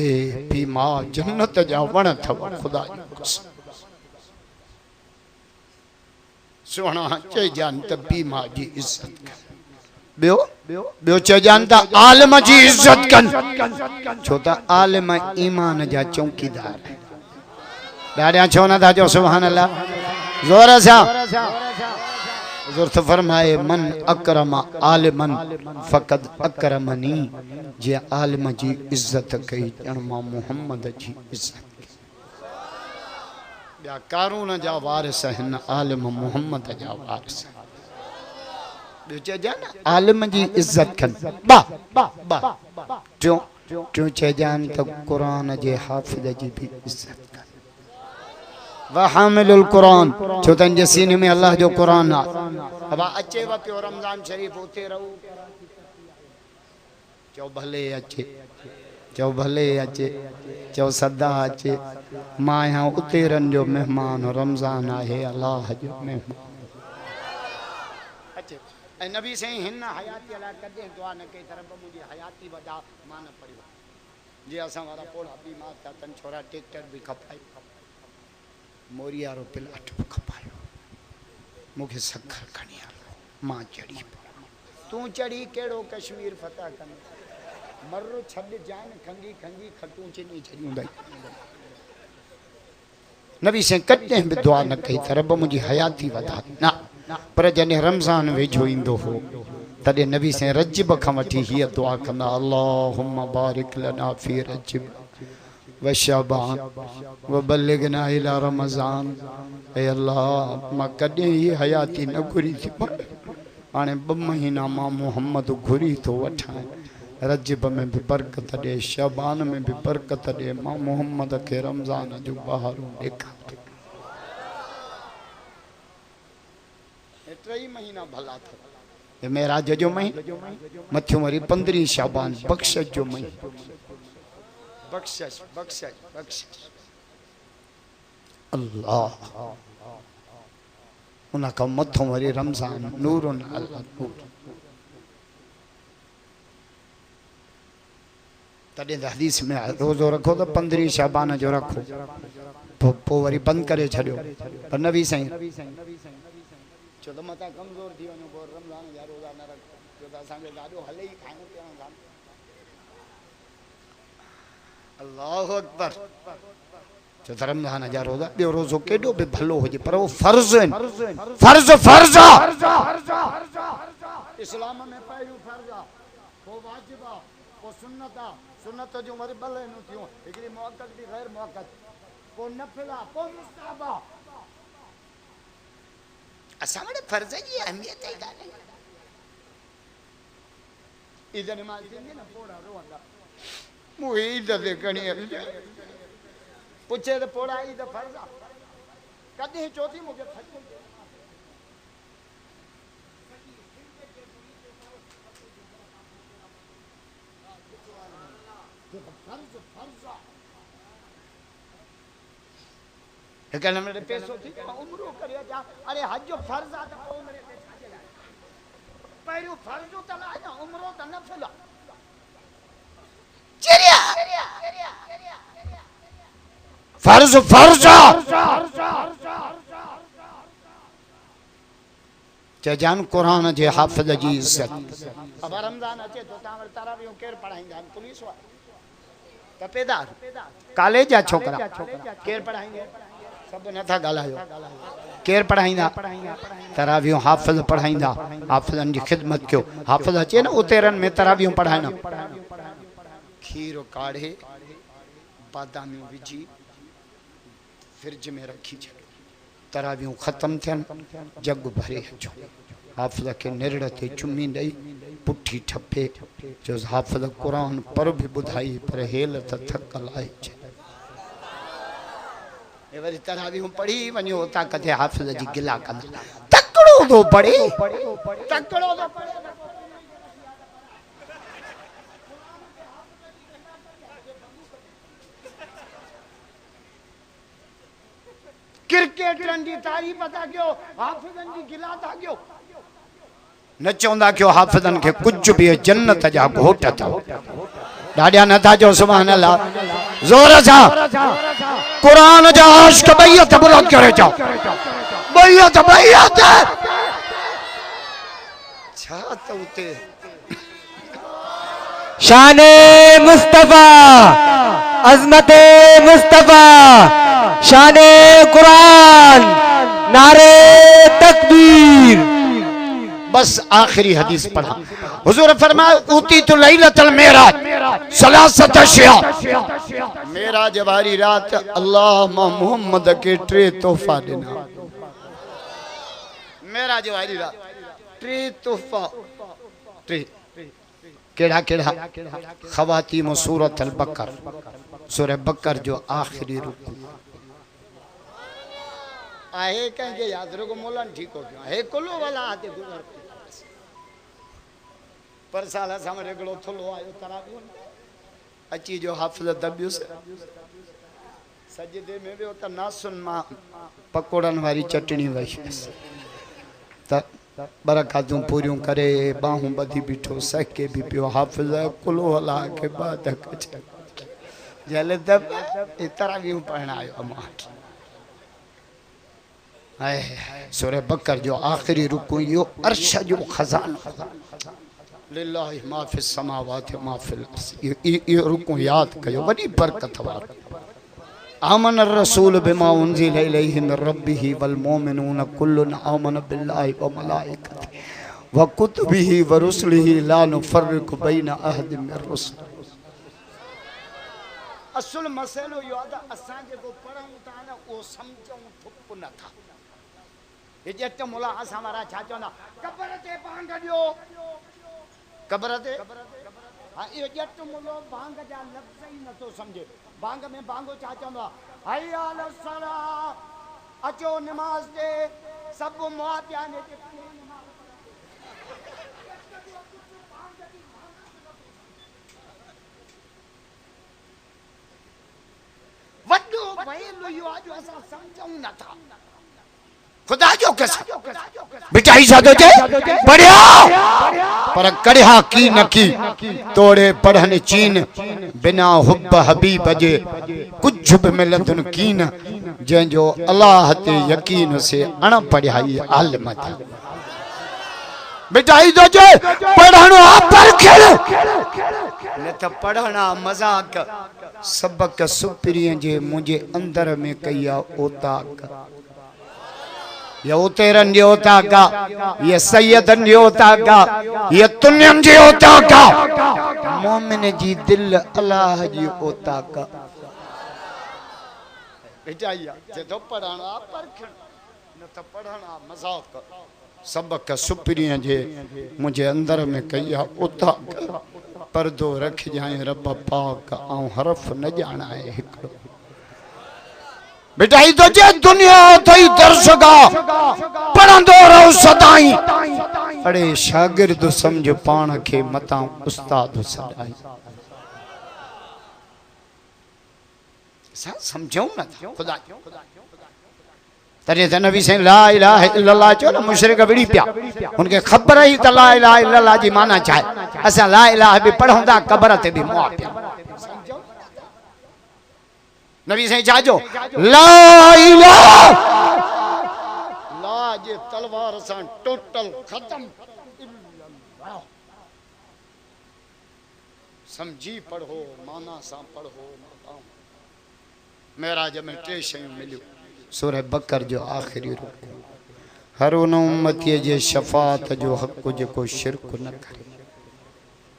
पी मां जन्नत जा वण थव खुदा जो कसम सोना चे जान त पी मां जी इज्जत कर बियो चे जान त आलम जी इज्जत कन छो त आलम ईमान जा चौकीदार है दाड़िया छो न था जो सुभान अल्लाह जोर सा हुजूर फरमाए मन अकरम आलिमन फकद अकरमनी जे आलिम जी इज्जत कई जण मां मोहम्मद जी इज्जत या कारून जा वारिस हन आलिम मोहम्मद जा वारिस चे जान आलिम जी इज्जत कन बा बा क्यों चे जान तो कुरान जे हाफिज जी भी इज्जत वहामिलुल कुरान छो तन जे सीने में अल्लाह जो कुरान आ अब अचे व पियो रमजान शरीफ उते रहू चो भले अचे चो सदा अचे मां यहाँ उते रन जो मेहमान रमजान आहे अल्लाह जो मेहमान अचे ए नबी से हिन हयाती अला कदे दुआ न के तरफ मुजी हयाती वदा मान पड़ी जे असा वाला पोड़ा बीमार था तन छोरा ट्रैक्टर भी खपाई मोरिया रो पिलाट खपायो मुखे सखर खणी आलो मां चढ़ी तू चढ़ी केड़ो कश्मीर फतह कन मर्रो छड जान खंगी खंगी खटू चिनी छडियूं दई नबी से कदे भी दुआ न कई रब मुजी हयाती वधा ना पर जने रमजान वेझो इंदो हो तदे नबी से रजब खां वठी ही दुआ कंदा अल्लाहुम्मा बारिक लना फी रजब व शाबान व बल्लिगना इला रमजान ए अल्लाह मां कदे ही हयाती न घुरी थी हाने 2 महीना मां मोहम्मद घुरी तो वठा रजब में भी बरकत दे शाबान में भी बरकत दे मां मोहम्मद के रमजान जो बहारों देखा 3 महीना भला था ये मेराज जो महीना मथियो वरी 15 शाबान बख्शिश जो महीना बख्शिश बख्शिश बख्शिश अल्लाह उनका मथो वरी रमजान नूर अल्लाह नूर तदे हदीस में रोजो रखो तो 15 शाबान जो रखो पो वरी बंद करे छड़ियो पर नबी सही छो तो मता कमजोर थी वनो को रमजान या रोजा न रखो छो तो असा के ॾाढो हले ही खाइण पीअण सां अल्लाहु अकबर छो तो रमजान जा रोजा ॿियो रोज़ो केॾो बि भलो हुजे पर वो फर्ज आहिनि फर्ज फर्ज इस्लाम में पहिरियों फर्ज आ पोइ वाजिब आ पोइ सुन्नत आ सुन्नत जो वरी 2 लाइनूं थियूं हिकिड़ी मुअक्कद बि गैर मुअक्कद पोइ नफिल आ पोइ मुस्तहब आ असां वटि फर्ज जी अहमियत ई कान्हे ईद नमाज़ थींदी न पोड़ा रोअंदा मूं ईद ते खणी पुछे त पोड़ा ईद फर्ज आ कॾहिं चोथी मूंखे कहने मेरे पैसों थी उम्रो करे जा अरे हज जो फर्ज आ तो उम्रे ते छाजे लाए पहिरियों फर्ज जो त लाए ना उम्रो त नफल चरिया फर्ज फर्ज जान कुरान जे हाफिज जी इज्जत अब रमजान अचे तो तावर तरावी केर पढ़ाईंदा पुलिस वाला तपेदार कॉलेज जा छोकरा केर पढ़ाईंदे सब नथा गालायो केर पढ़ाईंदा तरावियों हाफिज पढ़ाईंदा हाफिजन जी खिदमत कयो हाफिज अचे न उतेरन में तरावियों पढ़ाइना खीर काढ़े बादामी विझी फ्रिज में रखी छे तरावियों खत्म थियन जग भरे अचो हाफिज के निरड़ ते चुमी दई पुठी ठपे जो हाफिज कुरान पर भी बुधाई पर हेल त थकल आए छे ए वरी तरावियों पढ़ी वनियो ता कथे हाफिज जी गिला कंदा तकड़ो दो पढ़े तकड़ो दो पढ़े क्रिकेटरन जी तारीफ था क्यों हाफिजन जी गिला था क्यों न चौंदा क्यों हाफिजन के कुछ भी जन्नत जा घोट था डाडिया न था जो सुभान अल्लाह जोर सा कुरान जा आशिक बैयत बुलंद करे जाओ बैयत छा तो उते शाने मुस्तफा अजमते मुस्तफा शाने कुरान नारे तकबीर बस आखिरी हदीस पढ़ा हुजूर फरमाया उती तो लैलतुल मेराज सलासत अशिया मेराज वाली रात अल्लाह मोहम्मद के ट्रे तोहफा देना मेराज वाली रात ट्रे तोहफा ट्रे केड़ा केड़ा खवातीम सूरत अल बकर सूरह बकर जो आखिरी रुकू आहे कहेंगे याद रखो मोलन ठीक हो गया है कुलो वाला आते गुजर पर साला सामने गलो थलो आयो तरावी अची जो हाफिज दबियो से सजदे में भी त नासुन मा पकोड़न वाली चटनी वही त बरकातूं पूरियों करे बाहूं बधी बिठो सके भी पियो हाफिज कुलो वाला के बाद कछ जले दब तरावी पढ़ना आयो अमाट सूरह बकर जो आखिरी रुकू यो अर्श जो खजाना लिल्लाहि मा फिस समावाति मा फिल अर्ज़ ये रुकू याद कयो वडी बरकत वार आमन रसूल बिमा उनजिल इलैहि मिन रब्बिहि वल मोमिनून कुल्लुन आमन बिल्लाहि व मलाइकतिहि व कुतुबिहि व रुसुलिहि ला नुफर्रिकु बैना अहदिन मिन रुsul असल मसलो यो आदा असा जो पढ़ूं था ना वो समझूं थुप न था ये जट मुला असा मारा छा चोंदा कबर ते भांग दियो कबर ते हां ये जट मुलो भांग जा लफ्ज ही न तो समझे भांग में भांगो छा चोंदा हया अल सला अचो नमाज दे सब मुआतिया ने ते वड्डो भयलो यो आज असा समझूं न था खुदा जो कसम बिटाई सादो जे बढ़िया पर कड़हा की न की तोड़े पढ़न चीन बिना हुब हबीब जे कुछ भी मिलतुन कीन जं जो अल्लाह ते यकीन से अण पढ़ाई आलम था बिटाई दो जे पढ़नो पर खेल न त पढ़ना मजाक सबक सुप्रिय जे मुझे अंदर में कया ओताक ये उतेरन जो ताका ये सैयदन जो ताका ये तुन्यम जो ताका मोमिन जी दिल अल्लाह जी ओताका बेटाइया जे तो पढ़ना पर न तो पढ़ना मजाक सबक सुप्रिय जे मुझे अंदर में कया ओताका पर्दो रख जाए रब पाक आऊं हरफ न जाना है हिकड़ो बिटाई तो जे दुनिया थई दर्शगा पढ़ंदो रहो सदाई अरे शागिर्द समझ पान के मता उस्ताद सदाई समझो न खुदा तॾहिं त नबी साईं ला इलाहा इल्लल्लाह चयो न मुशरिक विड़ी पिया उनखे ख़बर ई त ला इलाहा इल्लल्लाह जी माना छा आहे असां ला इलाहा बि पढ़ूं था क़बर ते बि मुआ पिया नबी साईं छा जो ला इलाहा ला जे तलवार सां टोटल ख़त्म समझी पढ़ो माना सां पढ़ो मेराज में 3 शयूं मिलियूं सूरह बकर जो आखिरी रुकू हर उन उम्मतीअ जे शफ़ाअत जो हक़ जेको शिरक न करे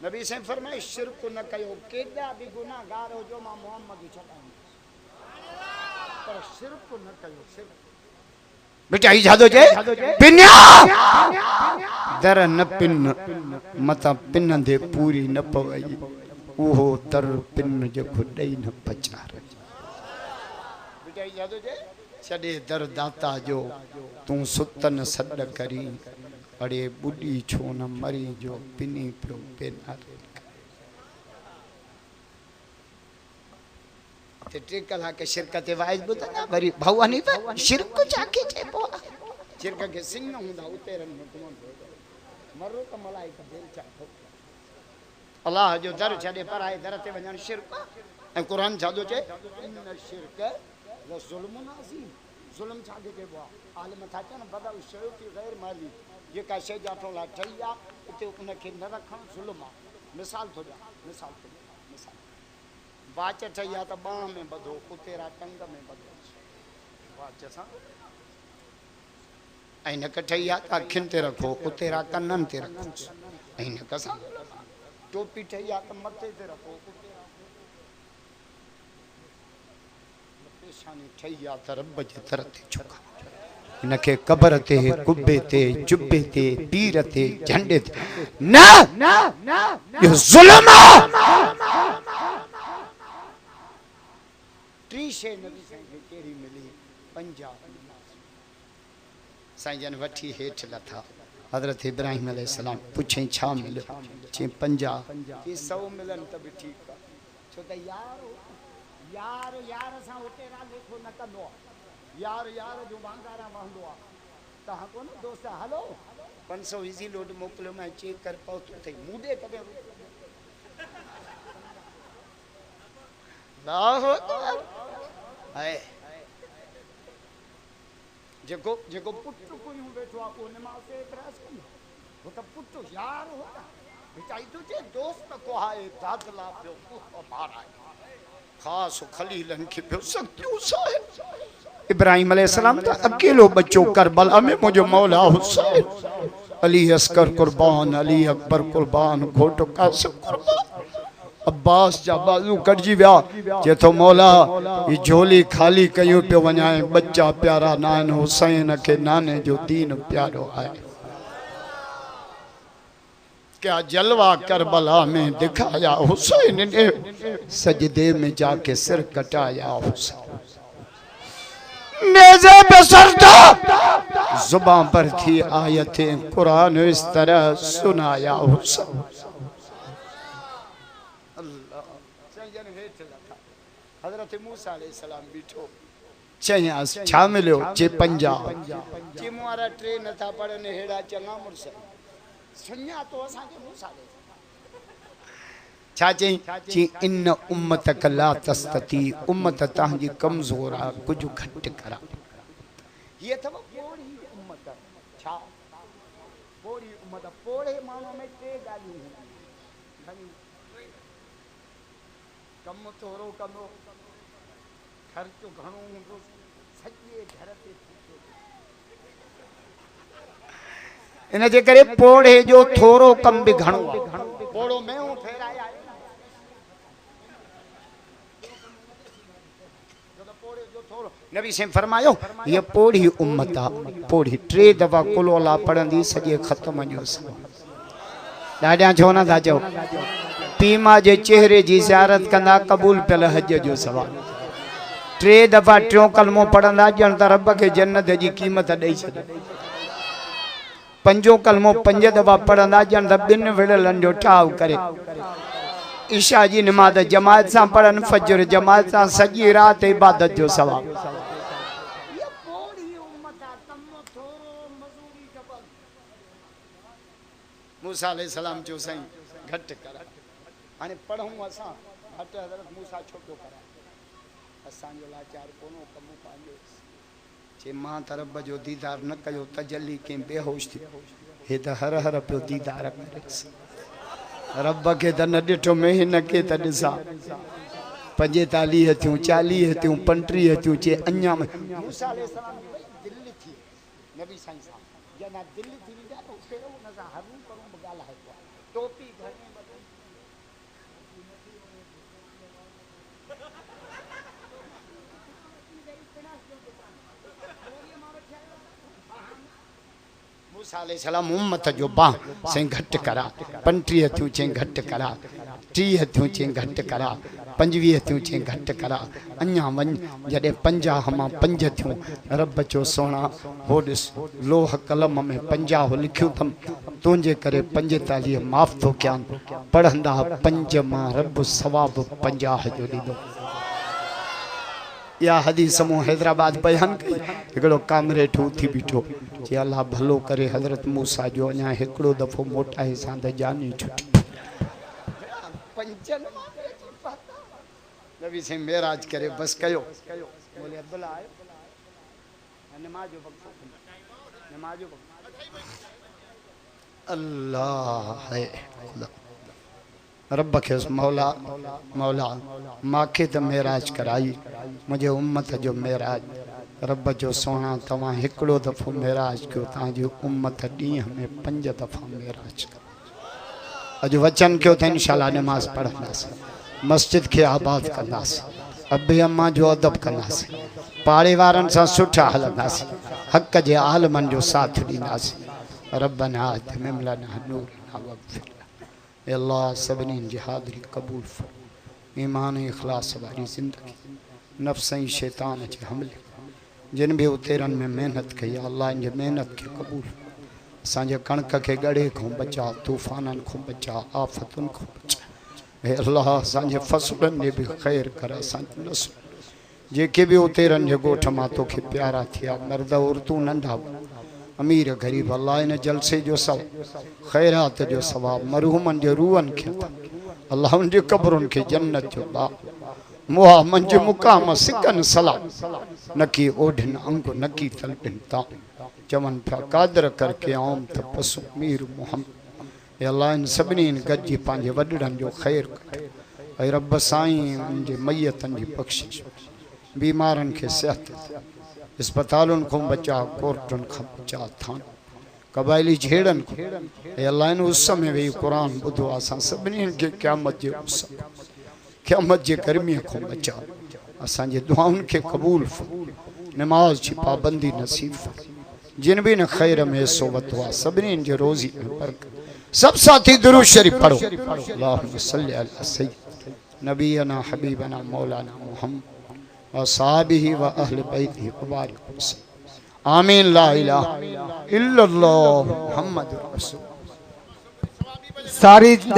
नबी साईं फरमाए शिरक न कयो केॾा बि गुनाहगार हुजो मां मोहम्मद छॾाईंदुसि पर शिरक न कयो शिरक बेटा ही जादो जे पिन्या दर न पिन मता पिन दे पूरी न पवई उहो दर पिन जो ॾेई न पचार बेटा ही जादो जे छॾे दर दाता जो तूं सुतन सॾ करी अड़े ॿुॾी छो न मरी जो पिनी पियो बेनारे ते 3 कलाक शिरक ते वाइज ॿुधंदा वरी भाऊ हनीफ़ा शिरक जाके चइबो आहे शिरक खे सिंह न हूंदा उते रन में घुमंदो मरो त मलाइका दिल चा अल्लाह जो दर छॾे पराए दर ते वञण शिरक ऐं क़ुर छा थो चए इन शिरक ज़ुल्मुन अज़ीम ज़ुल्म छा चइबो आहे आलिम था चवनि बदल शइ की गैर माली जेका शइ जाठो लाइ ठही आहे उते उनखे न रखणु ज़ुल्म आहे मिसाल थो ॾियां मिसाल वाच ठही आहे त बांह में ॿधो कुतेरा टंग में ॿधो वाच सां ऐं नक ठही आहे त अखियुनि ते रखो कुतेरा कननि ते रखो ऐं नक सां टोपी ठही आहे त मथे ते रखो पेशानी ठही आहे त रब जे दर ते झुका इनखे क़बर ते कुबे ते जुबे ते पीर ते झंडे ते न इहो ज़ुल्म आहे 3 शइ नबी साईं खे कहिड़ी मिली 50 साईं जन वठी हेठि लथा हज़रत इब्राहिम अलैहिस्सलाम पुछई छा मिलियो चई 50 की 100 मिलन त बि ठीकु आहे छो त यार सां उते लेखो न कंदो आहे यार जो वांगारा वहंदो आहे तव्हां कोन दोस्त हलो 500 इज़ी लोड मोकिलियो मैं चेक कर पहुतो अथई मूडे कॾहिं है जेको पुटु कोयूं वेठो आहे उहो निमाज़ ते एतिराज़ कंदो हो त पुटु यार हो बेचाई तुझे दोस्त को आहे दादला पियो माराए ख़ास खलीलन खे पियो सकियो साहिब इब्राहिम अलैहिस्सलाम त अकेलो बच्चो करबला में मुंहिंजो मौला हुसैन अली अस्कर कुर्बान अली अकबर कुर्बान घोटो कासिम कुर्बान अब्बास जा बाजू कटजी विया जे तो मौला ये झोली खाली कयो पियो वञाए बच्चा प्यारा नान हुसैन के नाने जो दीन प्यारो है क्या जलवा करबला में दिखाया हुसैन ने सजदे में जाके सिर कटाया हुसैन नेज़े पे सर था जुबान पर थी आयतें कुरान इस तरह सुनाया हुसैन हज़रत मूसा अलैहिस्सलाम बीठो चयास छा मिलियो चे 50 चे मुआरा 3 नथा पढ़ने हेड़ा चङा मुर्स सुञा तो असां के मूसा छा चई ची इन उम्मतक ला तस्तती उम्मत तहांजी कमजोर आ कुछ घट करा ये थव पोड़ी उम्मत छा पोड़ी उम्मत पोड़े मानो में 3 गालियूं घणी कम थोरो कंदो खर्च घणो हूंदो सॼे घर ते इन जे करे पोड़े जो थोरो कम भी घणो पोड़ो में हूं फेराया नबी से फरमायो ये पोड़ी उम्मत आ पोड़ी 3 दफा कुल अला पढ़ंदी सॼे ख़त्म जो ॾाढा छो न था चओ पीमा जे चेहरे जी ज़ियारत कंदा क़बूल पियल हज जो सवाल 3 दफा 3 कलमो पढ़ंदा ॼण त रब के जन्नत जी क़ीमत ॾेई छॾे 5 कलमो 5 दफा पढ़ंदा ॼण त 2 विड़लनि जो ठाव करे ईशा जी नमाज़ जमात सां पढ़न फजर जमात सां सॼी रात इबादत जो सवाब मूसा अलैहिस्सलाम जो सही घट कर हाने पढ़ूं असा घट हज़रत मूसा छोटो करा असा जो लाचार कोनो कम पांजो जे मां तरब जो दीदार न कयो तजल्ली के बेहोश थी हे त हर हर पियो दीदार करे रब के त न ॾिठो में हिन के त ॾिसा 45 थियूं 40 थियूं 35 थियूं चे अञा मूसा अलैहिस्सलाम दिल थी नबी साईं साहब जना दिल थी विया तो कहिड़ो उन सां हरू करूं ॻाल्हाए टोपी घर में मूसा अलैहिस्सलाम उम्मत जो बाह से घट करा 35 थियूं चे घट करा 30 थियूं चे घट करा 25 थियूं चे घट करा अञा वन जडे 50 मां 5 थियूं रब जो सोना हो ॾिस लोह कलम में 50 लिखियो थम तुंहिंजे करे 45 माफ़ थो कयां पढ़ंदा 5 मां रब सवाब 50 जो ॾींदो या हदीस मो हैदराबाद बयान कई हिकिड़ो कामरेठ उथी बीठो जे अल्लाह भलो करे हज़रत मूसा जो अञा हिकिड़ो दफ़ो मोटाए सां त जानी छुटी नबी से मेराज करे बस कयो बोले अब्दुल्ला आयो नमाज नमाज अल्लाह है रब के मौला मौला माखे त मेराज कराई मुझे उम्मत जो मेराज रब जो सोना तवा हिकिड़ो दफ़ो मेराज कयो तव्हांजी उम्मत ॾींहं में 5 दफ़ा मेराज अॼु वचन कयो त इंशाअल्लाह नमाज पढ़ंदासीं मस्जिद के आबाद कंदासीं अबे अम्मा जो अदब कंदासीं पाड़े वारनि सां सुठा हलंदासीं हक़ जे आलमनि जो साथ ॾींदासीं रब्बना अतिमिम लना नूरना वग़फिर अल्लाह सभिनी जी हाज़िरी क़बूल फरमा ईमान इखलास वारी ज़िंदगी नफ्स ऐं शैतान जे हमले जिन भी उतेरन में मेहनत कई अल्लाह इन मेहनत के कबूल असांजे कणक के गड़े को बचा तूफानन को बचा आफतन को बचा हे अल्लाह असांजे फसलन ने भी खैर कर असांजे नस्ल जेके भी उतेरन जे गोठ मां तोखे प्यारा थिया मर्द औरतूं नंढा अमीर गरीब अल्लाह इन जलसे जो सब खैरात जो सवाब मरहूमन जे रूहन के अल्लाह उन जे कब्रन के जन्नत जो बाब मुहा मंज मुकाम सिकन सला नकी ओढ़न अंग नकी तलबिन ता चमन पिया कादर करके आम त पसु मीर मोहम्मद ए अल्लाह इन सभिनी गजी पंहिंजे वॾड़नि जो ख़ैर करे ऐं रब साईं उनजे मैयतनि जी बख़्शिश बीमारनि खे सिहत अस्पतालुनि खां बचा कोर्टुनि खां बचा थान कबाइली झेड़नि को ए अल्लाह इन उस में वेही क़ुरान ॿुधो असां सभिनी खे क़यामत जे उस क़यामत जे गर्मीअ खां बचा असांजे दुआउनि खे क़बूल नमाज जी पाबंदी नसीब जिन भी न खैर में हिस्सो वरितो आहे सभिनी जे रोज़ी में बरकत सब साथी दुरूद शरीफ पढ़ो अल्लाहुम्मा सल्ली अला सय्यिद नबीना हबीबना मौलाना मुहम्मद व साहबिही व अहले बैतिही मुबारक वसल्लम आमीन ला इलाहा इल्लल्लाह मुहम्मदुर रसूल सारी